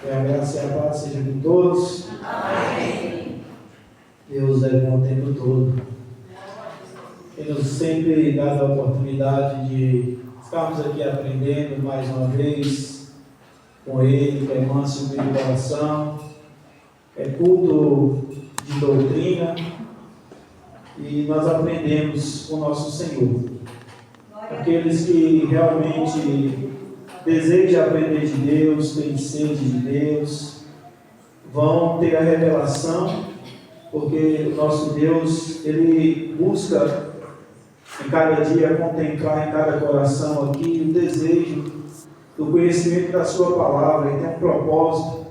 Que a graça e a paz sejam com todos. Amém. Deus é bom o tempo todo. Ele nos sempre dá a oportunidade de estarmos aqui aprendendo mais uma vez com Ele, que é manso e humilde de coração. É culto de doutrina e nós aprendemos com o nosso Senhor. Aqueles que realmente desejam aprender de Deus, têm sede de Deus, vão ter a revelação, porque o nosso Deus, Ele busca em cada dia contemplar em cada coração aqui o desejo do conhecimento da sua palavra. Ele tem um propósito,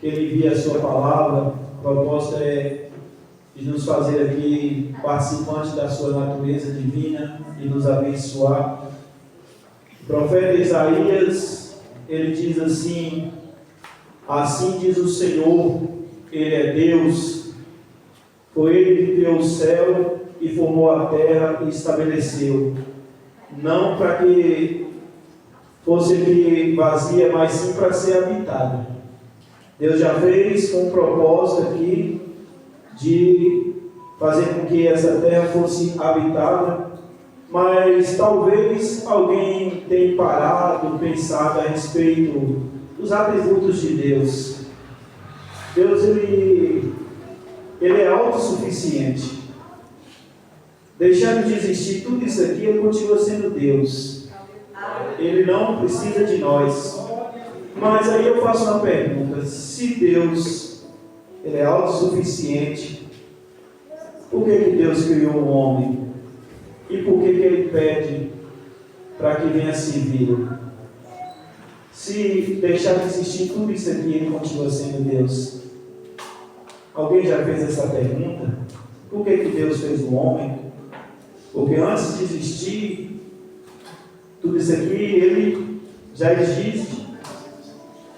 que Ele envia a sua palavra. O propósito é de nos fazer aqui participantes da sua natureza divina e nos abençoar. O profeta Isaías, ele diz assim: assim diz o Senhor, Ele é Deus, foi Ele que criou o céu e formou a terra e estabeleceu, não para que fosse aqui vazia, mas sim para ser habitada. Deus já fez com um propósito aqui de fazer com que essa terra fosse habitada, mas talvez alguém tenha parado, pensado a respeito dos atributos de Deus. Deus, ele é autossuficiente. Deixando de existir tudo isso aqui, Ele continua sendo Deus. Ele não precisa de nós. Mas aí eu faço uma pergunta: se Deus, Ele é autossuficiente, por que Deus criou o homem? E por que Ele pede para que venha servir? Se deixar de existir tudo isso aqui, Ele continua sendo Deus. Alguém já fez essa pergunta? Por que Deus fez o homem? Porque antes de existir tudo isso aqui, Ele já existe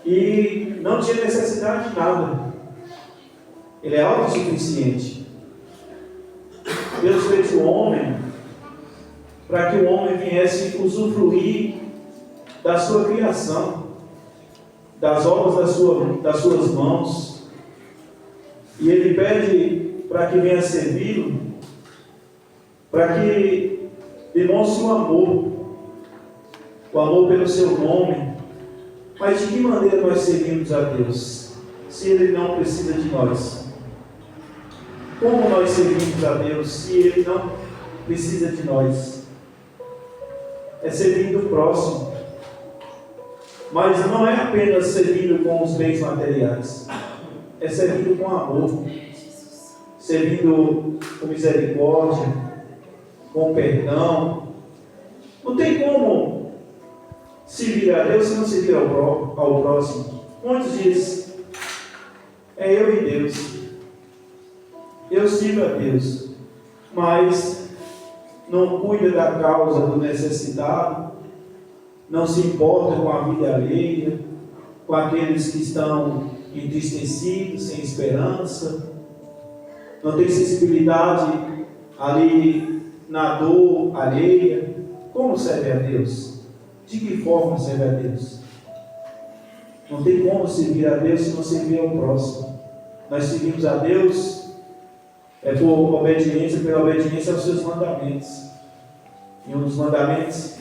e não tinha necessidade de nada. Ele é autossuficiente. Deus fez o homem para que o homem viesse usufruir da sua criação, das obras das suas mãos. E Ele pede para que venha servi-lo, para que demonstre o amor pelo seu nome. Mas de que maneira nós servimos a Deus, se Ele não precisa de nós? Como nós servimos a Deus, se Ele não precisa de nós? É servindo o próximo. Mas não é apenas servindo com os bens materiais. É servindo com amor. Servindo com misericórdia, com perdão. Não tem como servir a Deus se não servir ao próximo. Muitos dizem: é eu e Deus. Eu sirvo a Deus, mas não cuida da causa do necessitado, não se importa com a vida alheia, com aqueles que estão entristecidos, sem esperança, não tem sensibilidade ali na dor alheia. Como serve a Deus? De que forma serve a Deus? Não tem como servir a Deus se não servir ao próximo. Nós servimos a Deus por obediência, pela obediência aos seus mandamentos. E um dos mandamentos: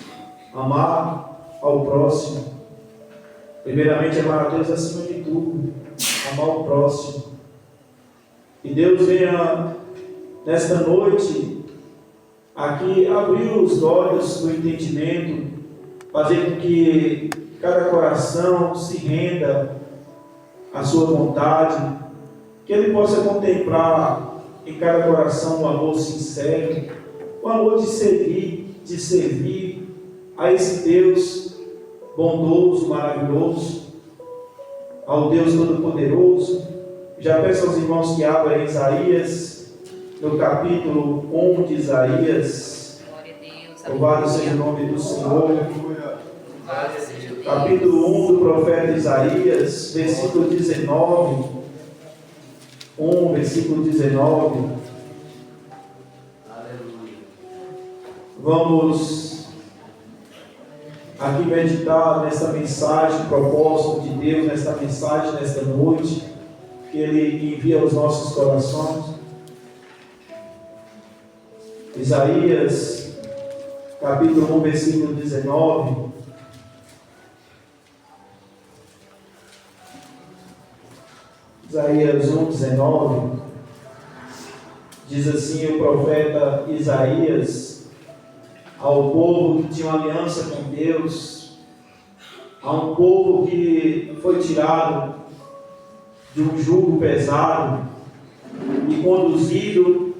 amar ao próximo. Primeiramente, amar a Deus acima de tudo, amar o próximo. E Deus venha nesta noite aqui abrir os olhos do entendimento, fazer com que cada coração se renda à sua vontade, que Ele possa contemplar em cada coração o amor sincero, o amor de servir a esse Deus bondoso, maravilhoso, ao Deus Todo-Poderoso. Já peço aos irmãos que abram Isaías, no capítulo 1 de Isaías. Louvado seja o nome do Senhor. Capítulo 1 do profeta Isaías, versículo 19. 1, versículo 19. Vamos aqui meditar nesta mensagem, propósito de Deus, nesta mensagem, nesta noite, que Ele envia aos nossos corações. Isaías, capítulo 1, versículo 19. Isaías 1, 19. Diz assim o profeta Isaías ao povo que tinha uma aliança com Deus, a um povo que foi tirado de um jugo pesado e conduzido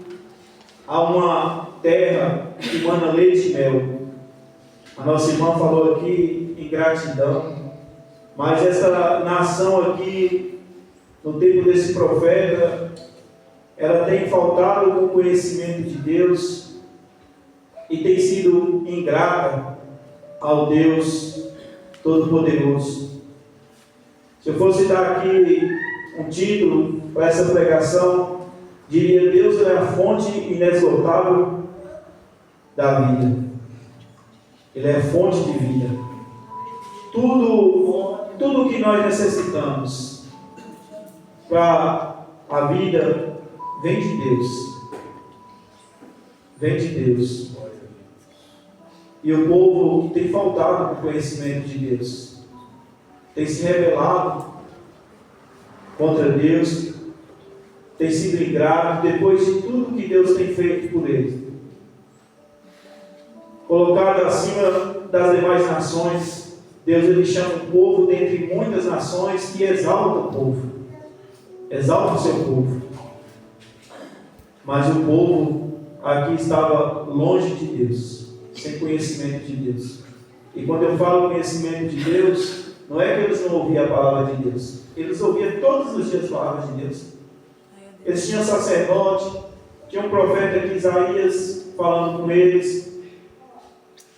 a uma terra que mana leite e mel. A nossa irmã falou aqui em gratidão, mas essa nação aqui, no tempo desse profeta, ela tem faltado com o conhecimento de Deus e tem sido ingrata ao Deus Todo-Poderoso. Se eu fosse dar aqui um título para essa pregação, diria: Deus é a fonte inesgotável da vida. Ele é a fonte de vida. Tudo que nós necessitamos para a vida vem de Deus. Vem de Deus. E o povo tem faltado com o conhecimento de Deus. Tem se rebelado contra Deus. Tem sido ingrato depois de tudo que Deus tem feito por ele. Colocado acima das demais nações, Deus ele chama o povo dentre muitas nações e exalta o povo. Exalta o seu povo. Mas o povo aqui estava longe de Deus, sem conhecimento de Deus. E quando eu falo conhecimento de Deus, não é que eles não ouviam a palavra de Deus. Eles ouviam todos os dias a palavra de Deus. Eles tinham sacerdote, tinha um profeta aqui, Isaías, falando com eles.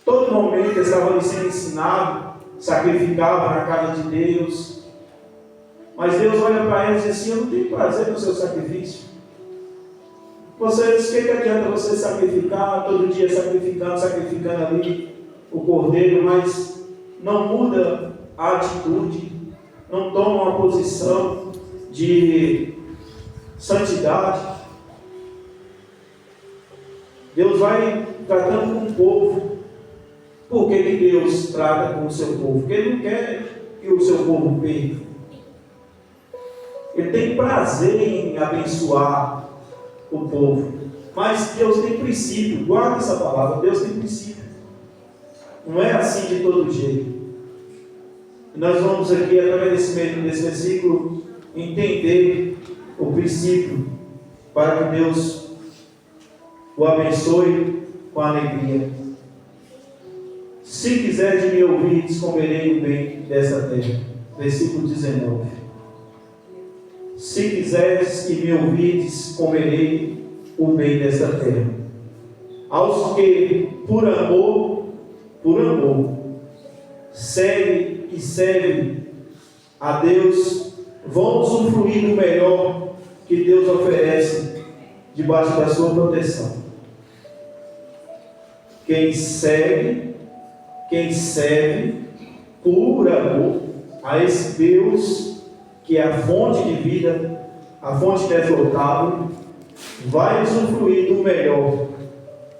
Todo momento eles estavam ali sendo ensinados, sacrificavam na casa de Deus. Mas Deus olha para eles e diz assim: eu não tenho prazer no seu sacrifício. Vocês, o que adianta você sacrificar, todo dia sacrificando ali o cordeiro, mas não muda a atitude, não toma uma posição de santidade. Deus vai tratando com o povo. Por que Deus trata com o seu povo? Porque Ele não quer que o seu povo perca. Ele tem prazer em abençoar o povo. Mas Deus tem princípio. Guarda essa palavra. Deus tem princípio. Não é assim de todo jeito. E nós vamos aqui, através desse versículo, entender o princípio para que Deus o abençoe com alegria. Se quiser de me ouvir, comerei o bem desta terra. Versículo 19. Se quiseres que me ouvides, comerei o bem desta terra. Aos que por amor, serve a Deus, vão usufruir do melhor que Deus oferece debaixo da sua proteção. Quem serve por amor a esse Deus que é a fonte de vida, a fonte inesgotável, vai usufruir do melhor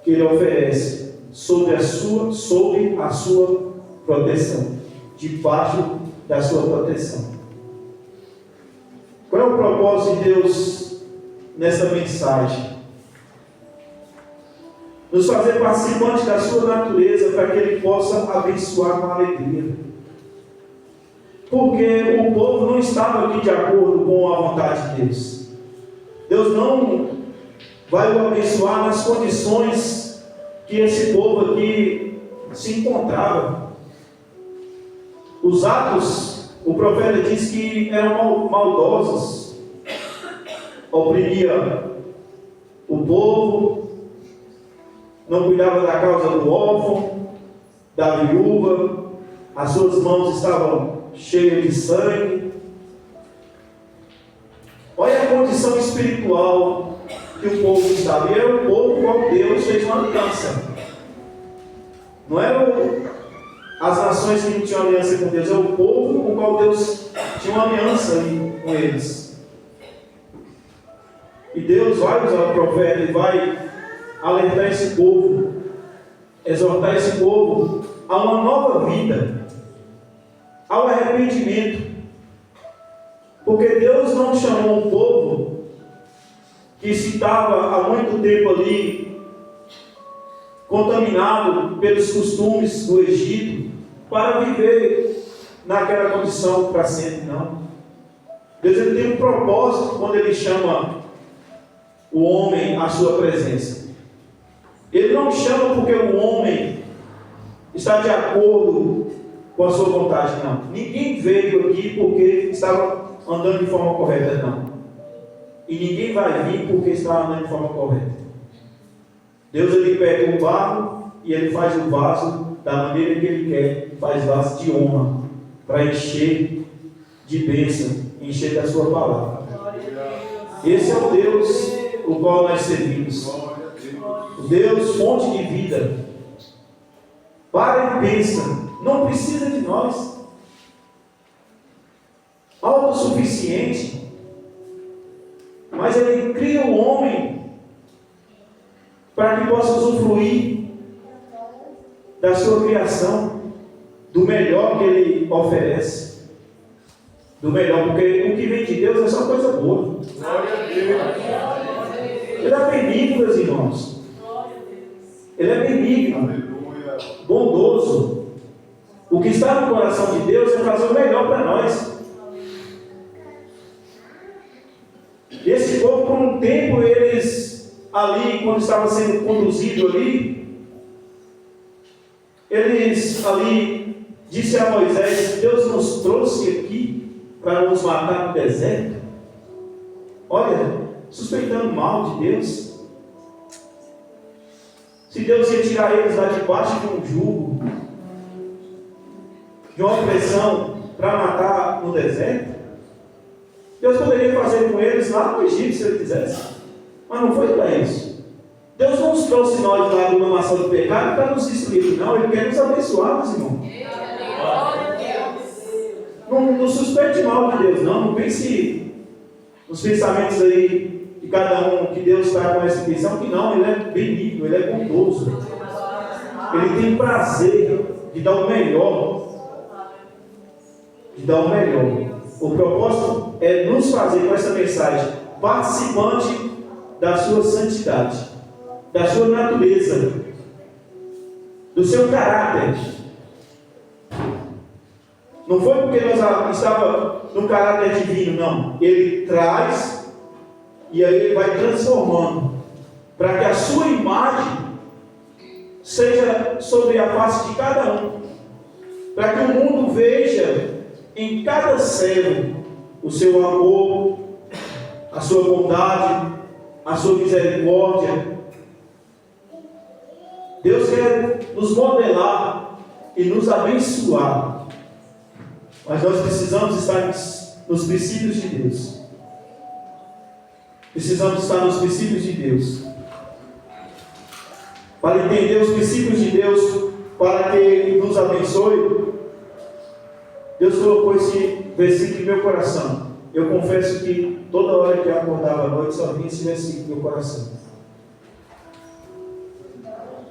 que Ele oferece sob a sua proteção, debaixo da sua proteção. Qual é o propósito de Deus nessa mensagem? Nos fazer participantes da sua natureza para que Ele possa abençoar com alegria. Porque o povo não estava aqui de acordo com a vontade de Deus. Deus não vai o abençoar nas condições que esse povo aqui se encontrava. Os atos, o profeta diz que eram maldosos, oprimia o povo, não cuidava da causa do órfão, da viúva, as suas mãos estavam cheias de sangue. Olha a condição espiritual que o povo estava. E era o povo qual Deus fez uma aliança. Não era as nações que não tinham aliança com Deus, é o povo com o qual Deus tinha uma aliança ali com eles. E Deus vai usar o profeta e vai alertar esse povo, exortar esse povo a uma nova vida, ao arrependimento. Porque Deus não chamou um povo que se estava há muito tempo ali contaminado pelos costumes do Egito para viver naquela condição para sempre, não. Deus ele tem um propósito quando Ele chama o homem à sua presença. Ele não chama porque o homem está de acordo com a sua vontade, não. Ninguém veio aqui porque estava andando de forma correta, não. E ninguém vai vir porque está andando de forma correta. Deus ele pega o barro e Ele faz o vaso da maneira que Ele quer, faz vaso de honra, para encher de bênção, encher da sua palavra. Esse é o Deus o qual nós servimos. O Deus fonte de vida. Para e pensa, não precisa de nós. Autossuficiente. Mas Ele cria o homem para que possa usufruir da sua criação, do melhor que Ele oferece. Do melhor, porque o que vem de Deus é só coisa boa. Glória a Deus. Ele é benigno, meus irmãos. Ele é benigno, bondoso. O que está no coração de Deus é fazer o melhor para nós. Esse povo, por um tempo, eles ali, quando estava sendo conduzido ali, eles ali disse a Moisés: Deus nos trouxe aqui para nos matar no deserto. Olha, suspeitando mal de Deus. Se Deus ia tirar eles lá debaixo de um jugo, de uma opressão, para matar no deserto, Deus poderia fazer com eles lá no Egito, se Ele quisesse. Mas não foi para isso. Deus não nos trouxe nós lá de uma nação de pecado para nos destruir, não. Ele quer nos abençoar, meus irmãos. Não suspeite mal de Deus, não. Não pense nos pensamentos aí de cada um que Deus está com essa intenção, que não. Ele é benigno, Ele é bondoso. Ele tem prazer de dar o melhor. De dar o melhor. O propósito é nos fazer com essa mensagem participante da sua santidade, da sua natureza, do seu caráter. Não foi porque nós estava no caráter divino, não. Ele traz e aí Ele vai transformando para que a sua imagem seja sobre a face de cada um, para que o mundo veja em cada servo o seu amor, a sua bondade, a sua misericórdia. Deus quer nos modelar e nos abençoar, mas nós precisamos estar nos princípios de Deus. Precisamos estar nos princípios de Deus. Para entender os princípios de Deus, para que Ele nos abençoe, Deus colocou esse versículo em meu coração. Eu confesso que toda hora que eu acordava à noite só vinha esse versículo no meu coração.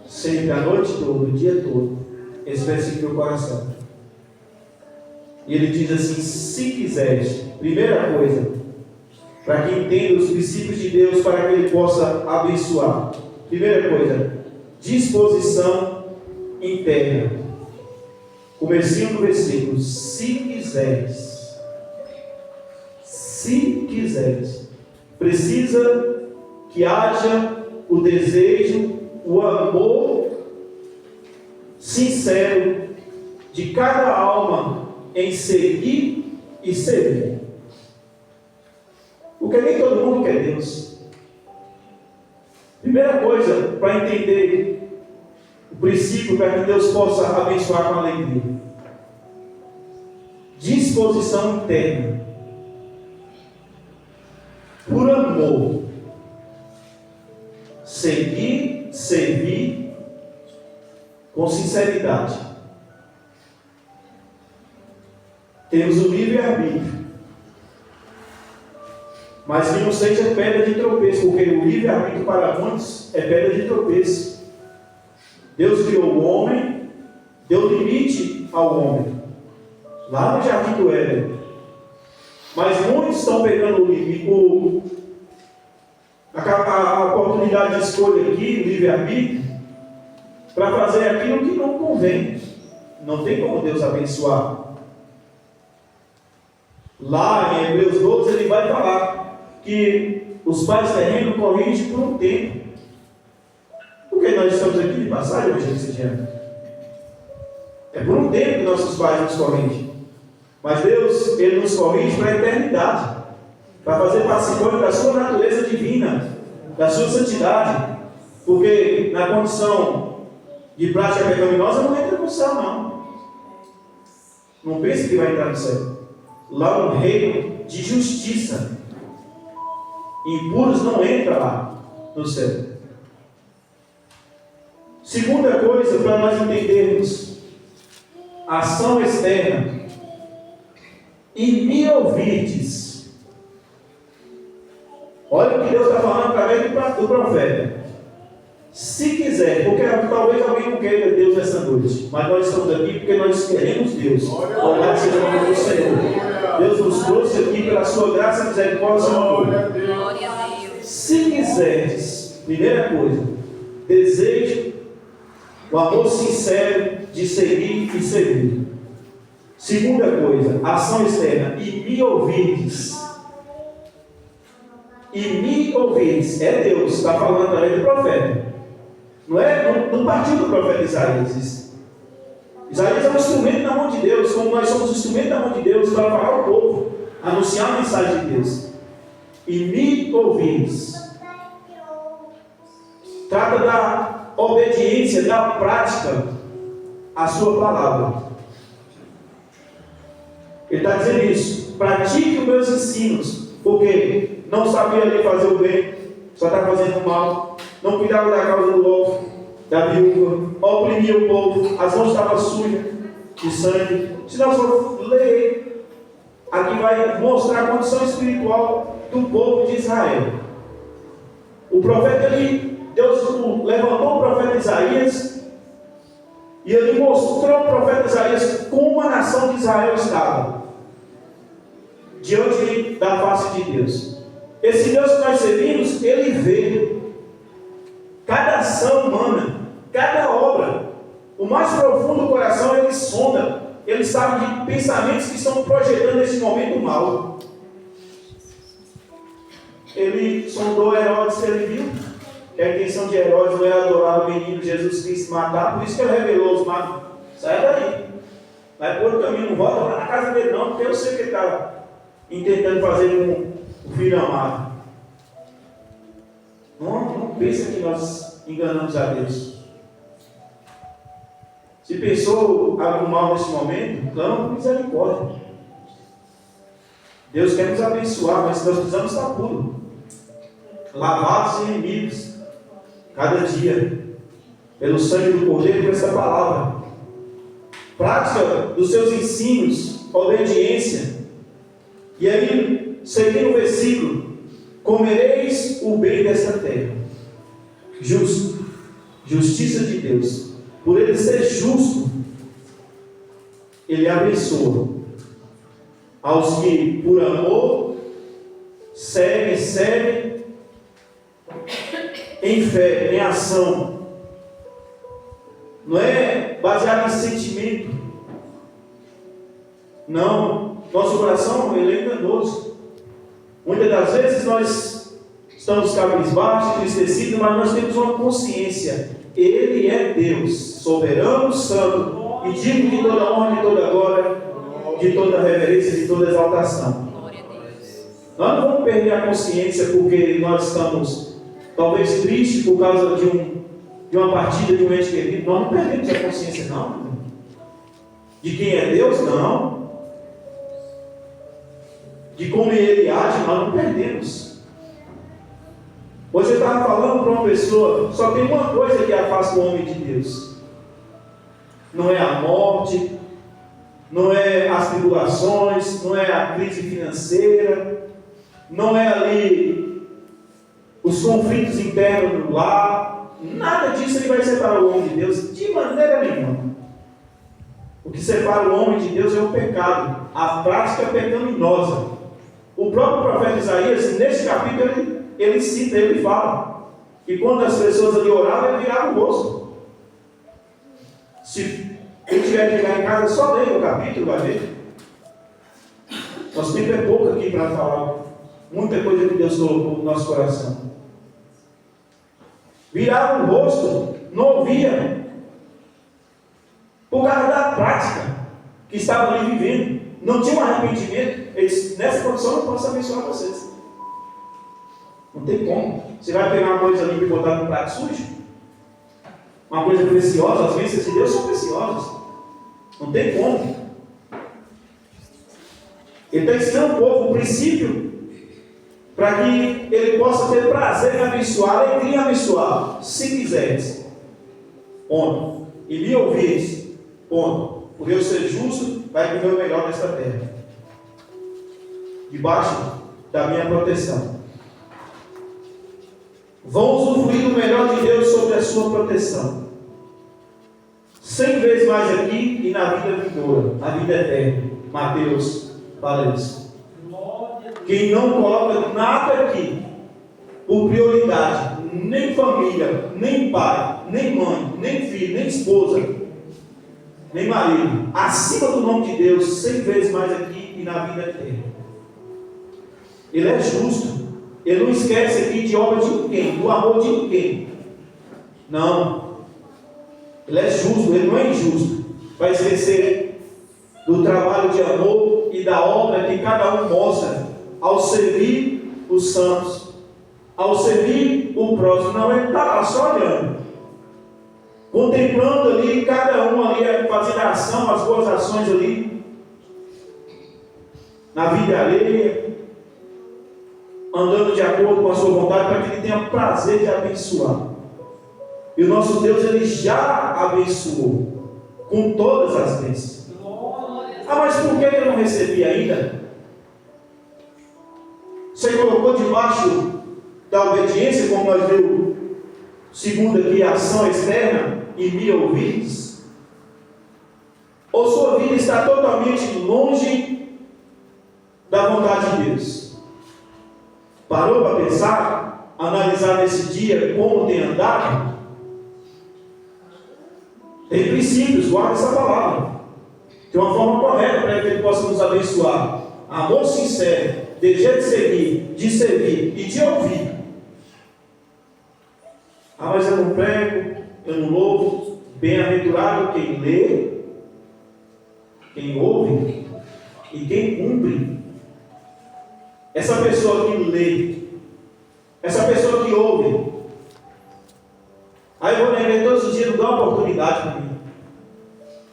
Sempre, a noite toda, o dia todo, esse versículo no meu coração. E ele diz assim: se quiseres, primeira coisa, para que entenda os princípios de Deus, para que Ele possa abençoar. Primeira coisa, disposição interna. Comecinho do versículo: se quiseres. Se quiseres. Precisa que haja o desejo, o amor sincero de cada alma em seguir e servir. Porque nem todo mundo quer Deus. Primeira coisa, para entender o princípio, para que Deus possa abençoar com alegria: disposição interna, por amor, seguir, servir com sinceridade. temos o livre-arbítrio. Mas que não seja pedra de tropeço, porque o livre-arbítrio para muitos é pedra de tropeço. Deus criou o homem, deu limite ao homem, lá no jardim do Éden. Mas muitos estão pegando a oportunidade de escolha aqui, o livre-arbítrio, para fazer aquilo que não convém. Não tem como Deus abençoar. Lá em Hebreus 12 ele vai falar que os pais terrenos corrigem por um tempo. Porque nós estamos aqui de passagem hoje nesse dia. É por um tempo que nossos pais nos corrigem. Mas Deus, Ele nos corrige para a eternidade, para fazer participante da sua natureza divina, da sua santidade. Porque na condição de prática pecaminosa não entra no céu, não. Não pense que vai entrar no céu. Lá no reino de justiça, impuros não entram lá no céu. Segunda coisa, para nós entendermos, ação externa. E me ouvides. Olha o que Deus está falando através do profeta. Se quiser, porque talvez alguém não queira Deus nessa noite, mas nós estamos aqui porque nós queremos Deus. Louvado seja o nome do Senhor. Deus nos trouxe aqui pela sua graça e misericórdia. Glória a Deus. Se quiseres, primeira coisa, desejo o amor sincero de seguir e servir. Segunda coisa, ação externa. E me ouvides. E me ouvides. É Deus, está falando através do profeta. Não partiu do profeta Isaías. Isaías é um instrumento na mão de Deus, como nós somos instrumento na mão de Deus para falar ao povo, anunciar a mensagem de Deus. E me ouvides. Trata da obediência, da prática à sua palavra. Ele está dizendo isso. Pratique os meus ensinos, porque não sabia ali fazer o bem, só está fazendo o mal. Não cuidava da causa do órfão, da viúva, oprimia o povo, as mãos estavam sujas de sangue. Se nós formos ler, aqui vai mostrar a condição espiritual do povo de Israel. O profeta, Deus levantou o profeta Isaías e ele mostrou ao profeta Isaías como a nação de Israel estava diante da face de Deus. Esse Deus que nós servimos, ele vê cada ação humana, cada obra. O mais profundo do coração ele sonda, ele sabe de pensamentos que estão projetando nesse momento mal. Ele sondou Herodes, ele viu que a intenção de Herodes não era adorar o menino Jesus Cristo, matar, por isso que ele revelou os magos. Sai daí, vai por outro caminho, não volta lá na casa dele não, porque eu sei que ele está intentando fazer com o filho amado. Não pensa que nós enganamos a Deus. Se pensou algo mal nesse momento, clama por misericórdia. Deus quer nos abençoar, mas nós precisamos estar puros, lavados e remidos cada dia pelo sangue do Cordeiro, por essa palavra. Prática dos seus ensinos, obediência. E aí, seguindo o versículo, comereis o bem desta terra. Justo, justiça de Deus. Por ele ser justo, ele abençoa aos que por amor seguem em fé, em ação. Não é baseado em sentimento. Não, nosso coração ele é enganoso. Muitas das vezes nós estamos cabisbaixos, entristecidos, mas nós temos uma consciência. Ele é Deus, soberano, santo, e digno de toda honra, de toda glória, de toda reverência, de toda exaltação. Nós não vamos perder a consciência porque nós estamos talvez tristes por causa de uma partida de um ente querido. Nós não perdemos a consciência, não. De quem é Deus, não. De como Ele age, nós não perdemos. Hoje eu estava falando para uma pessoa, só tem uma coisa que afasta o homem de Deus. Não é a morte, não é as tribulações, não é a crise financeira, não é ali os conflitos internos no lar, nada disso ele vai separar o homem de Deus, de maneira nenhuma. O que separa o homem de Deus é o pecado, a prática pecaminosa. O próprio profeta Isaías, neste capítulo, ele cita, ele fala, que quando as pessoas ali oravam, ele virava o rosto. Se quem tiver que chegar em casa, só leia o capítulo, vai ver. Nosso tempo é pouco aqui para falar muita coisa que Deus colocou no nosso coração. Virava o rosto, não ouvia, por causa da prática que estava ali vivendo. Não tinha um arrependimento. Ele disse, nessa condição eu não posso abençoar vocês. Não tem como. Você vai pegar uma coisa ali e botar no prato sujo? Uma coisa preciosa, as bênçãos de Deus são preciosas. Não tem como. Ele está ensinando o povo o princípio para que ele possa ter prazer em abençoar, alegria em abençoar, se quiseres. Ponto. E me ouvires. Ponto. Por eu ser justo, vai viver o melhor desta terra, debaixo da minha proteção. Vão usufruir do melhor de Deus sobre a sua proteção. 100 vezes mais aqui e na vida vindoura, a vida eterna. Mateus fala isso. Quem não coloca nada aqui por prioridade, nem família, nem pai, nem mãe, nem filho, nem esposa, nem marido, acima do nome de Deus, 100 vezes mais aqui e na vida eterna. Ele é justo. Ele não esquece aqui de obra de ninguém, do amor de ninguém. Não. Ele é justo, ele não é injusto. Vai esquecer do trabalho de amor e da obra que cada um mostra ao servir os santos, ao servir o próximo. Não, ele está lá só olhando, contemplando ali, cada um ali fazendo a ação, as boas ações ali, na vida alheia, andando de acordo com a sua vontade, para que ele tenha prazer de abençoar. E o nosso Deus, ele já abençoou com todas as bênçãos. Ah, mas por que ele não recebia ainda? Você colocou debaixo da obediência, como nós vimos, segundo aqui, a ação externa, e me ouvis? Ou sua vida está totalmente longe da vontade de Deus? Parou para pensar, analisar nesse dia como tem andado? Tem princípios, guarda essa palavra. Tem uma forma correta para que ele possa nos abençoar. Amor sincero, desejo de seguir, de servir e de ouvir. Ah, mas eu não prego, eu não louvo. Bem-aventurado quem lê, quem ouve e quem cumpre. Essa pessoa que lê, essa pessoa que ouve, aí eu vou na igreja todos os dias, não dá uma oportunidade para mim.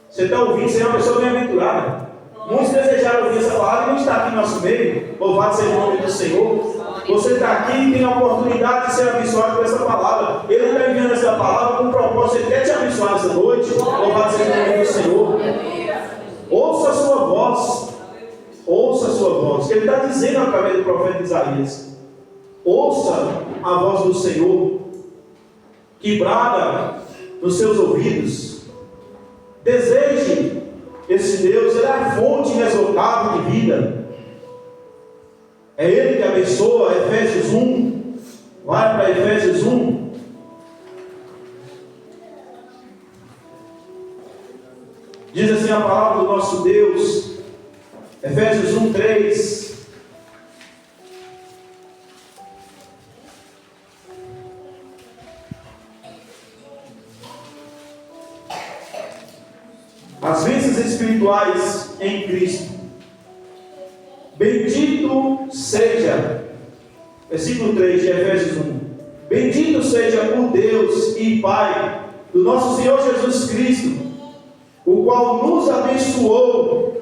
Você está ouvindo, você é uma pessoa bem-aventurada. Muitos desejaram ouvir essa palavra e não está aqui no nosso meio. Louvado seja o nome do Senhor. Você está aqui e tem a oportunidade de ser abençoado por essa palavra. Ele está enviando essa palavra com um propósito. Ele quer te abençoar essa noite. Louvado seja o nome do Senhor. Ouça a sua voz. Ouça a sua voz. Ele está dizendo através do profeta Isaías. Ouça a voz do Senhor, que brada nos seus ouvidos. Deseje esse Deus. Ele é a fonte inesgotável de vida. É Ele que abençoa. Efésios 1. Vai para Efésios 1. Diz assim a palavra do nosso Deus. Efésios 1, 3. As bênçãos espirituais em Cristo. Bendito seja, versículo 3 de Efésios 1. Bendito seja o Deus e Pai do nosso Senhor Jesus Cristo, o qual nos abençoou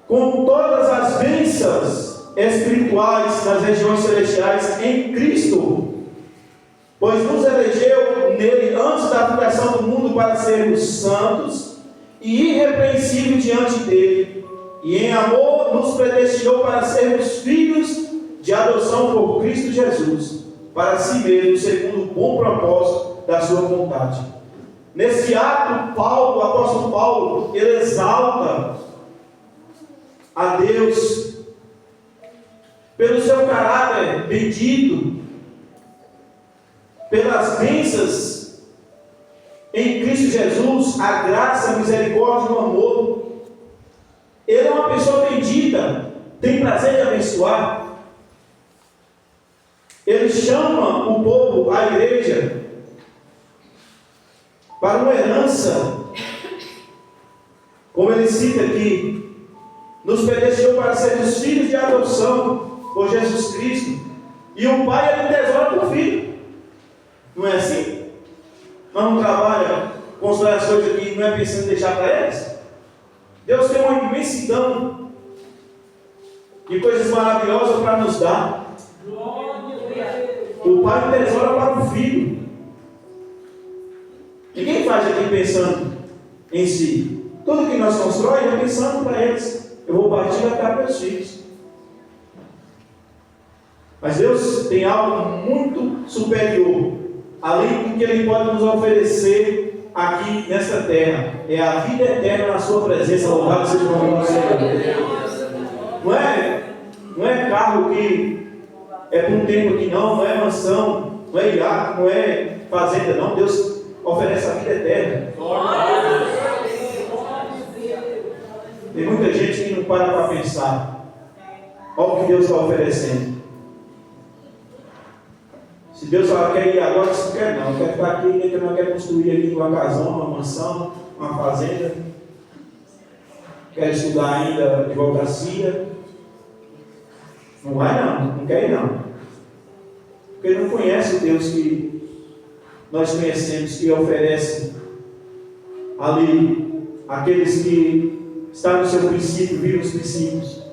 com todas as bênçãos espirituais nas regiões celestiais em Cristo, pois nos elegeu nele antes da fundação do mundo para sermos santos e irrepreensível diante dele, e em amor nos predestinou para sermos filhos de adoção por Cristo Jesus, para si mesmo, segundo o bom propósito da sua vontade. Nesse ato, o apóstolo Paulo, ele exalta a Deus pelo seu caráter bendito, pelas bênçãos em Cristo Jesus, a graça, a misericórdia e o amor. Ele é uma pessoa bendita, tem prazer de abençoar. Ele chama o povo, a igreja, para uma herança, como ele cita aqui, nos predestinou para sermos filhos de adoção por Jesus Cristo, e o pai ele tesoura para o filho. Não é assim? Nós não trabalhamos, constrói as coisas aqui, não é pensando em deixar para eles? Deus tem uma imensidão de coisas maravilhosas para nos dar. O pai tesoura para o filho. Ninguém faz aqui pensando em si. Tudo que nós constrói é pensando para eles. Eu vou partir e vai ficar para meus filhos. Mas Deus tem algo muito superior, além do que Ele pode nos oferecer aqui nesta terra. É a vida eterna na sua presença. Louvado seja o nome do Senhor. Não é carro que é por um tempo aqui, não é mansão, não é iate, não é fazenda, não. Deus oferece a vida eterna. Tem muita gente que não para pensar. Olha o que Deus está oferecendo. Se Deus fala, quer ir agora, você não quer não. Quer ficar aqui, que não quer construir aqui uma casona, uma mansão, uma fazenda. Quer estudar ainda advocacia. Não vai não quer ir não. Porque não conhece o Deus que nós conhecemos, que oferece ali aqueles que estão no seu princípio, vivem os princípios,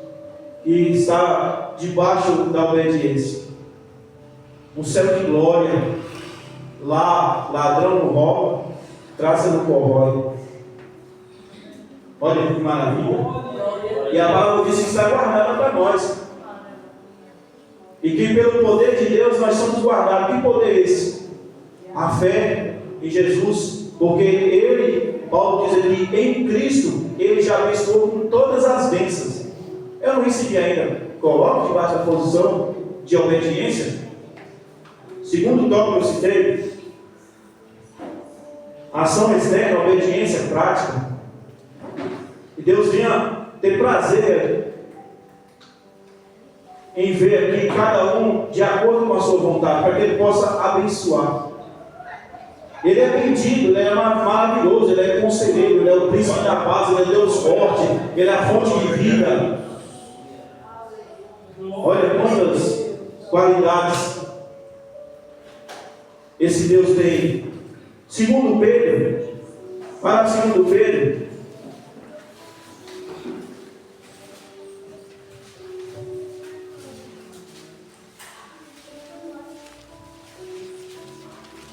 e está debaixo da obediência. Um céu de glória, lá ladrão não rouba, traça não corrói. Olha que maravilha. E a palavra diz que está guardada para nós. E que pelo poder de Deus nós somos guardados. Que poder é esse? A fé em Jesus. Porque Ele, Paulo diz aqui, em Cristo, Ele já abençoou com todas as bênçãos. Eu não recebi ainda. Coloque debaixo da posição de obediência. Segundo o tópico que eu citei, ação externa, obediência prática. E Deus vinha ter prazer em ver aqui cada um de acordo com a sua vontade, para que Ele possa abençoar. Ele é bendito, Ele é maravilhoso, Ele é conselheiro, Ele é o príncipe da paz, Ele é Deus forte, Ele é a fonte de vida. Olha quantas qualidades esse Deus tem. Segundo Pedro, para segundo Pedro,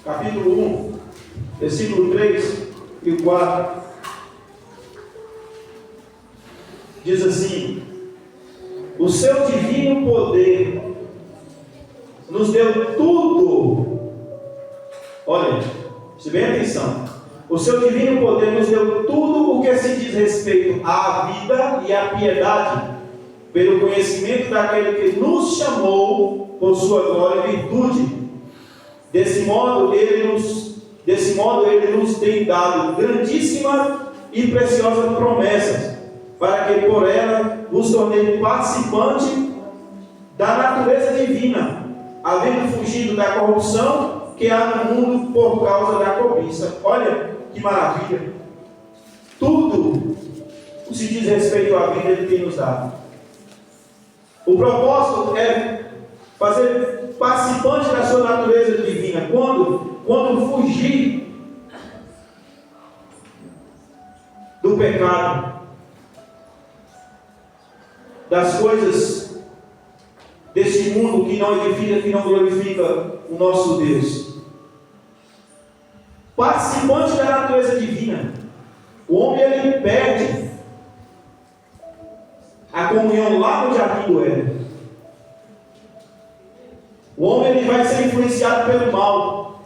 capítulo 1, versículo 3 e 4, diz assim: o seu divino poder nos deu tudo. Olha, preste bem atenção. O seu divino poder nos deu tudo o que se diz respeito à vida e à piedade, pelo conhecimento daquele que nos chamou por sua glória e virtude. Desse modo ele nos tem dado grandíssima e preciosa promessa, para que por ela nos tornemos participantes da natureza divina, havendo fugido da corrupção que há no mundo por causa da cobiça. Olha que maravilha. Tudo que se diz respeito à vida Ele tem nos dado. O propósito é fazer participante da sua natureza divina. Quando fugir do pecado, das coisas deste mundo que não edifica, que não glorifica o nosso Deus. Participante da natureza divina. O homem ele perde a comunhão lá no jardim do Éden. O homem ele vai ser influenciado pelo mal.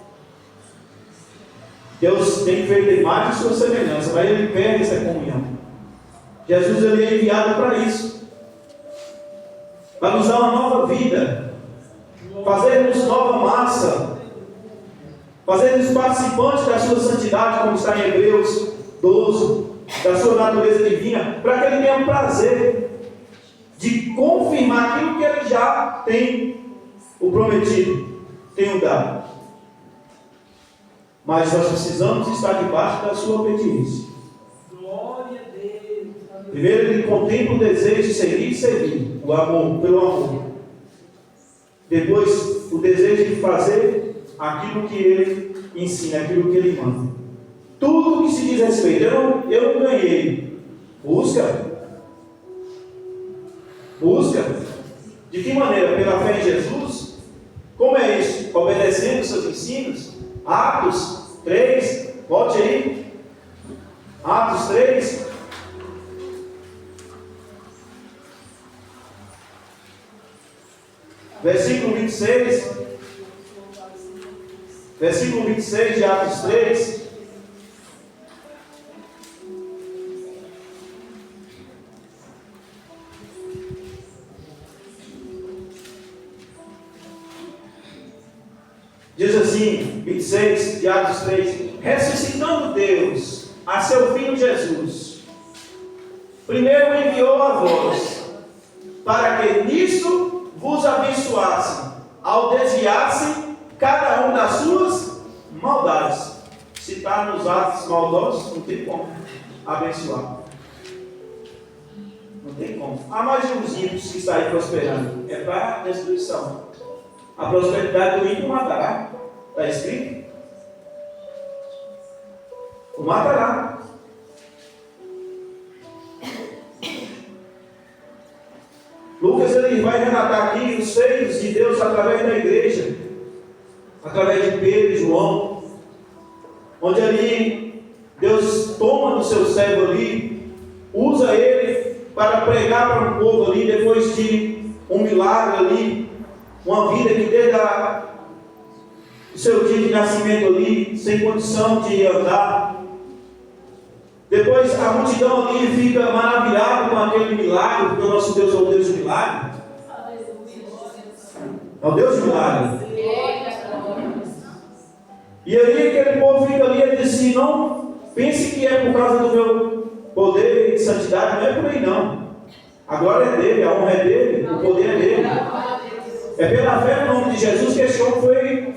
Deus tem feito a imagem de sua semelhança, mas ele perde essa comunhão. Jesus ele é enviado para isso, para nos dar uma nova vida, fazermos nova massa, fazermos participantes da sua santidade, como está em Hebreus 12, da sua natureza divina, para que ele tenha o prazer de confirmar aquilo que ele já tem o prometido, tem o dado. Mas nós precisamos estar debaixo da sua obediência. Glória a Deus. Primeiro ele contempla o desejo de seguir e servir, o amor, pelo amor. Depois o desejo de fazer aquilo que ele ensina, aquilo que ele manda. Tudo que se diz respeito, eu não ganhei. Busca. De que maneira? Pela fé em Jesus? Como é isso? Obedecendo os seus ensinos? Atos 3, volte aí. Atos 3. Versículo 26. Versículo 26 de Atos 3. Diz assim, 26 de Atos 3: ressuscitando Deus a seu Filho Jesus, primeiro enviou a vós, para que nisso vos abençoasse, ao desviasse cada um das suas maldades. Se está nos atos maldosos, não tem como abençoar. Não tem como. Há mais de uns ímpios que está aí prosperando. É para destruição. A prosperidade do ímpio matará. Está escrito? O matará. Lucas ele vai relatar aqui os feitos de Deus através da igreja, através de Pedro e João, onde ali Deus toma do seu servo ali, usa ele para pregar para um povo ali, depois de um milagre ali, uma vida que desde o seu dia de nascimento ali, sem condição de andar. Depois a multidão ali fica maravilhada com aquele milagre, porque o nosso Deus é o Deus de milagre. É o Deus de milagre. E aí aquele povo fica ali e diz assim: não pense que é por causa do meu poder e santidade, não é por aí não. A glória é dele, a honra é dele, o poder é dele. É pela fé no nome de Jesus que esse homem foi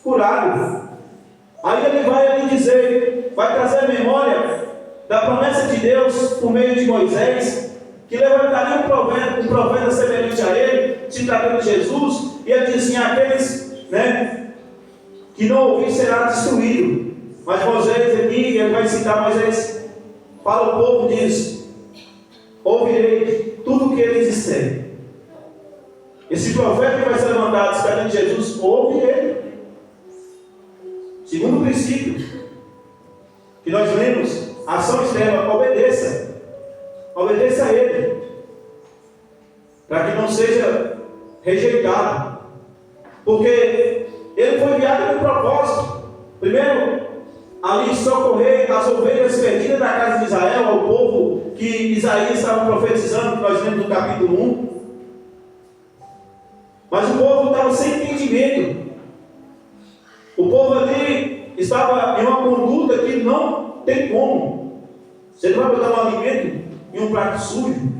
curado. Aí ele vai ali dizer, vai trazer a memória da promessa de Deus por meio de Moisés, que levantaria um profeta semelhante a ele, se tratando de Jesus, e ele diz assim: aqueles, que não ouvir será destruído. Mas Moisés aqui, ele vai citar Moisés, fala o povo, diz: ouvirei tudo o que ele disser. Esse profeta que vai ser levantado, se tratando de Jesus, ouve ele. Segundo princípio que nós lemos, ação externa, obedeça. Obedeça a ele, para que não seja rejeitado. Porque ele foi enviado com propósito. Primeiro, ali socorrer as ovelhas perdidas da casa de Israel, ao povo que Isaías estava profetizando, que nós lemos no capítulo 1. Mas o povo estava sem entendimento. O povo ali estava em uma conduta que não tem como. Você não vai botar um alimento em um prato sujo.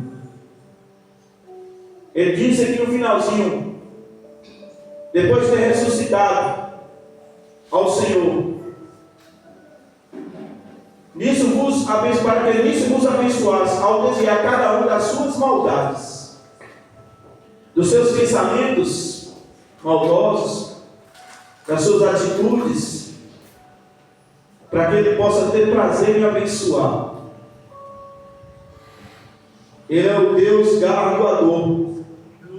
Ele disse aqui no finalzinho, depois de ter ressuscitado ao Senhor, nisso vos abençoasse, para que nisso vos abençoasse, ao desviar cada um das suas maldades, dos seus pensamentos maldosos, das suas atitudes, para que ele possa ter prazer em abençoar. Ele é o Deus galardoador.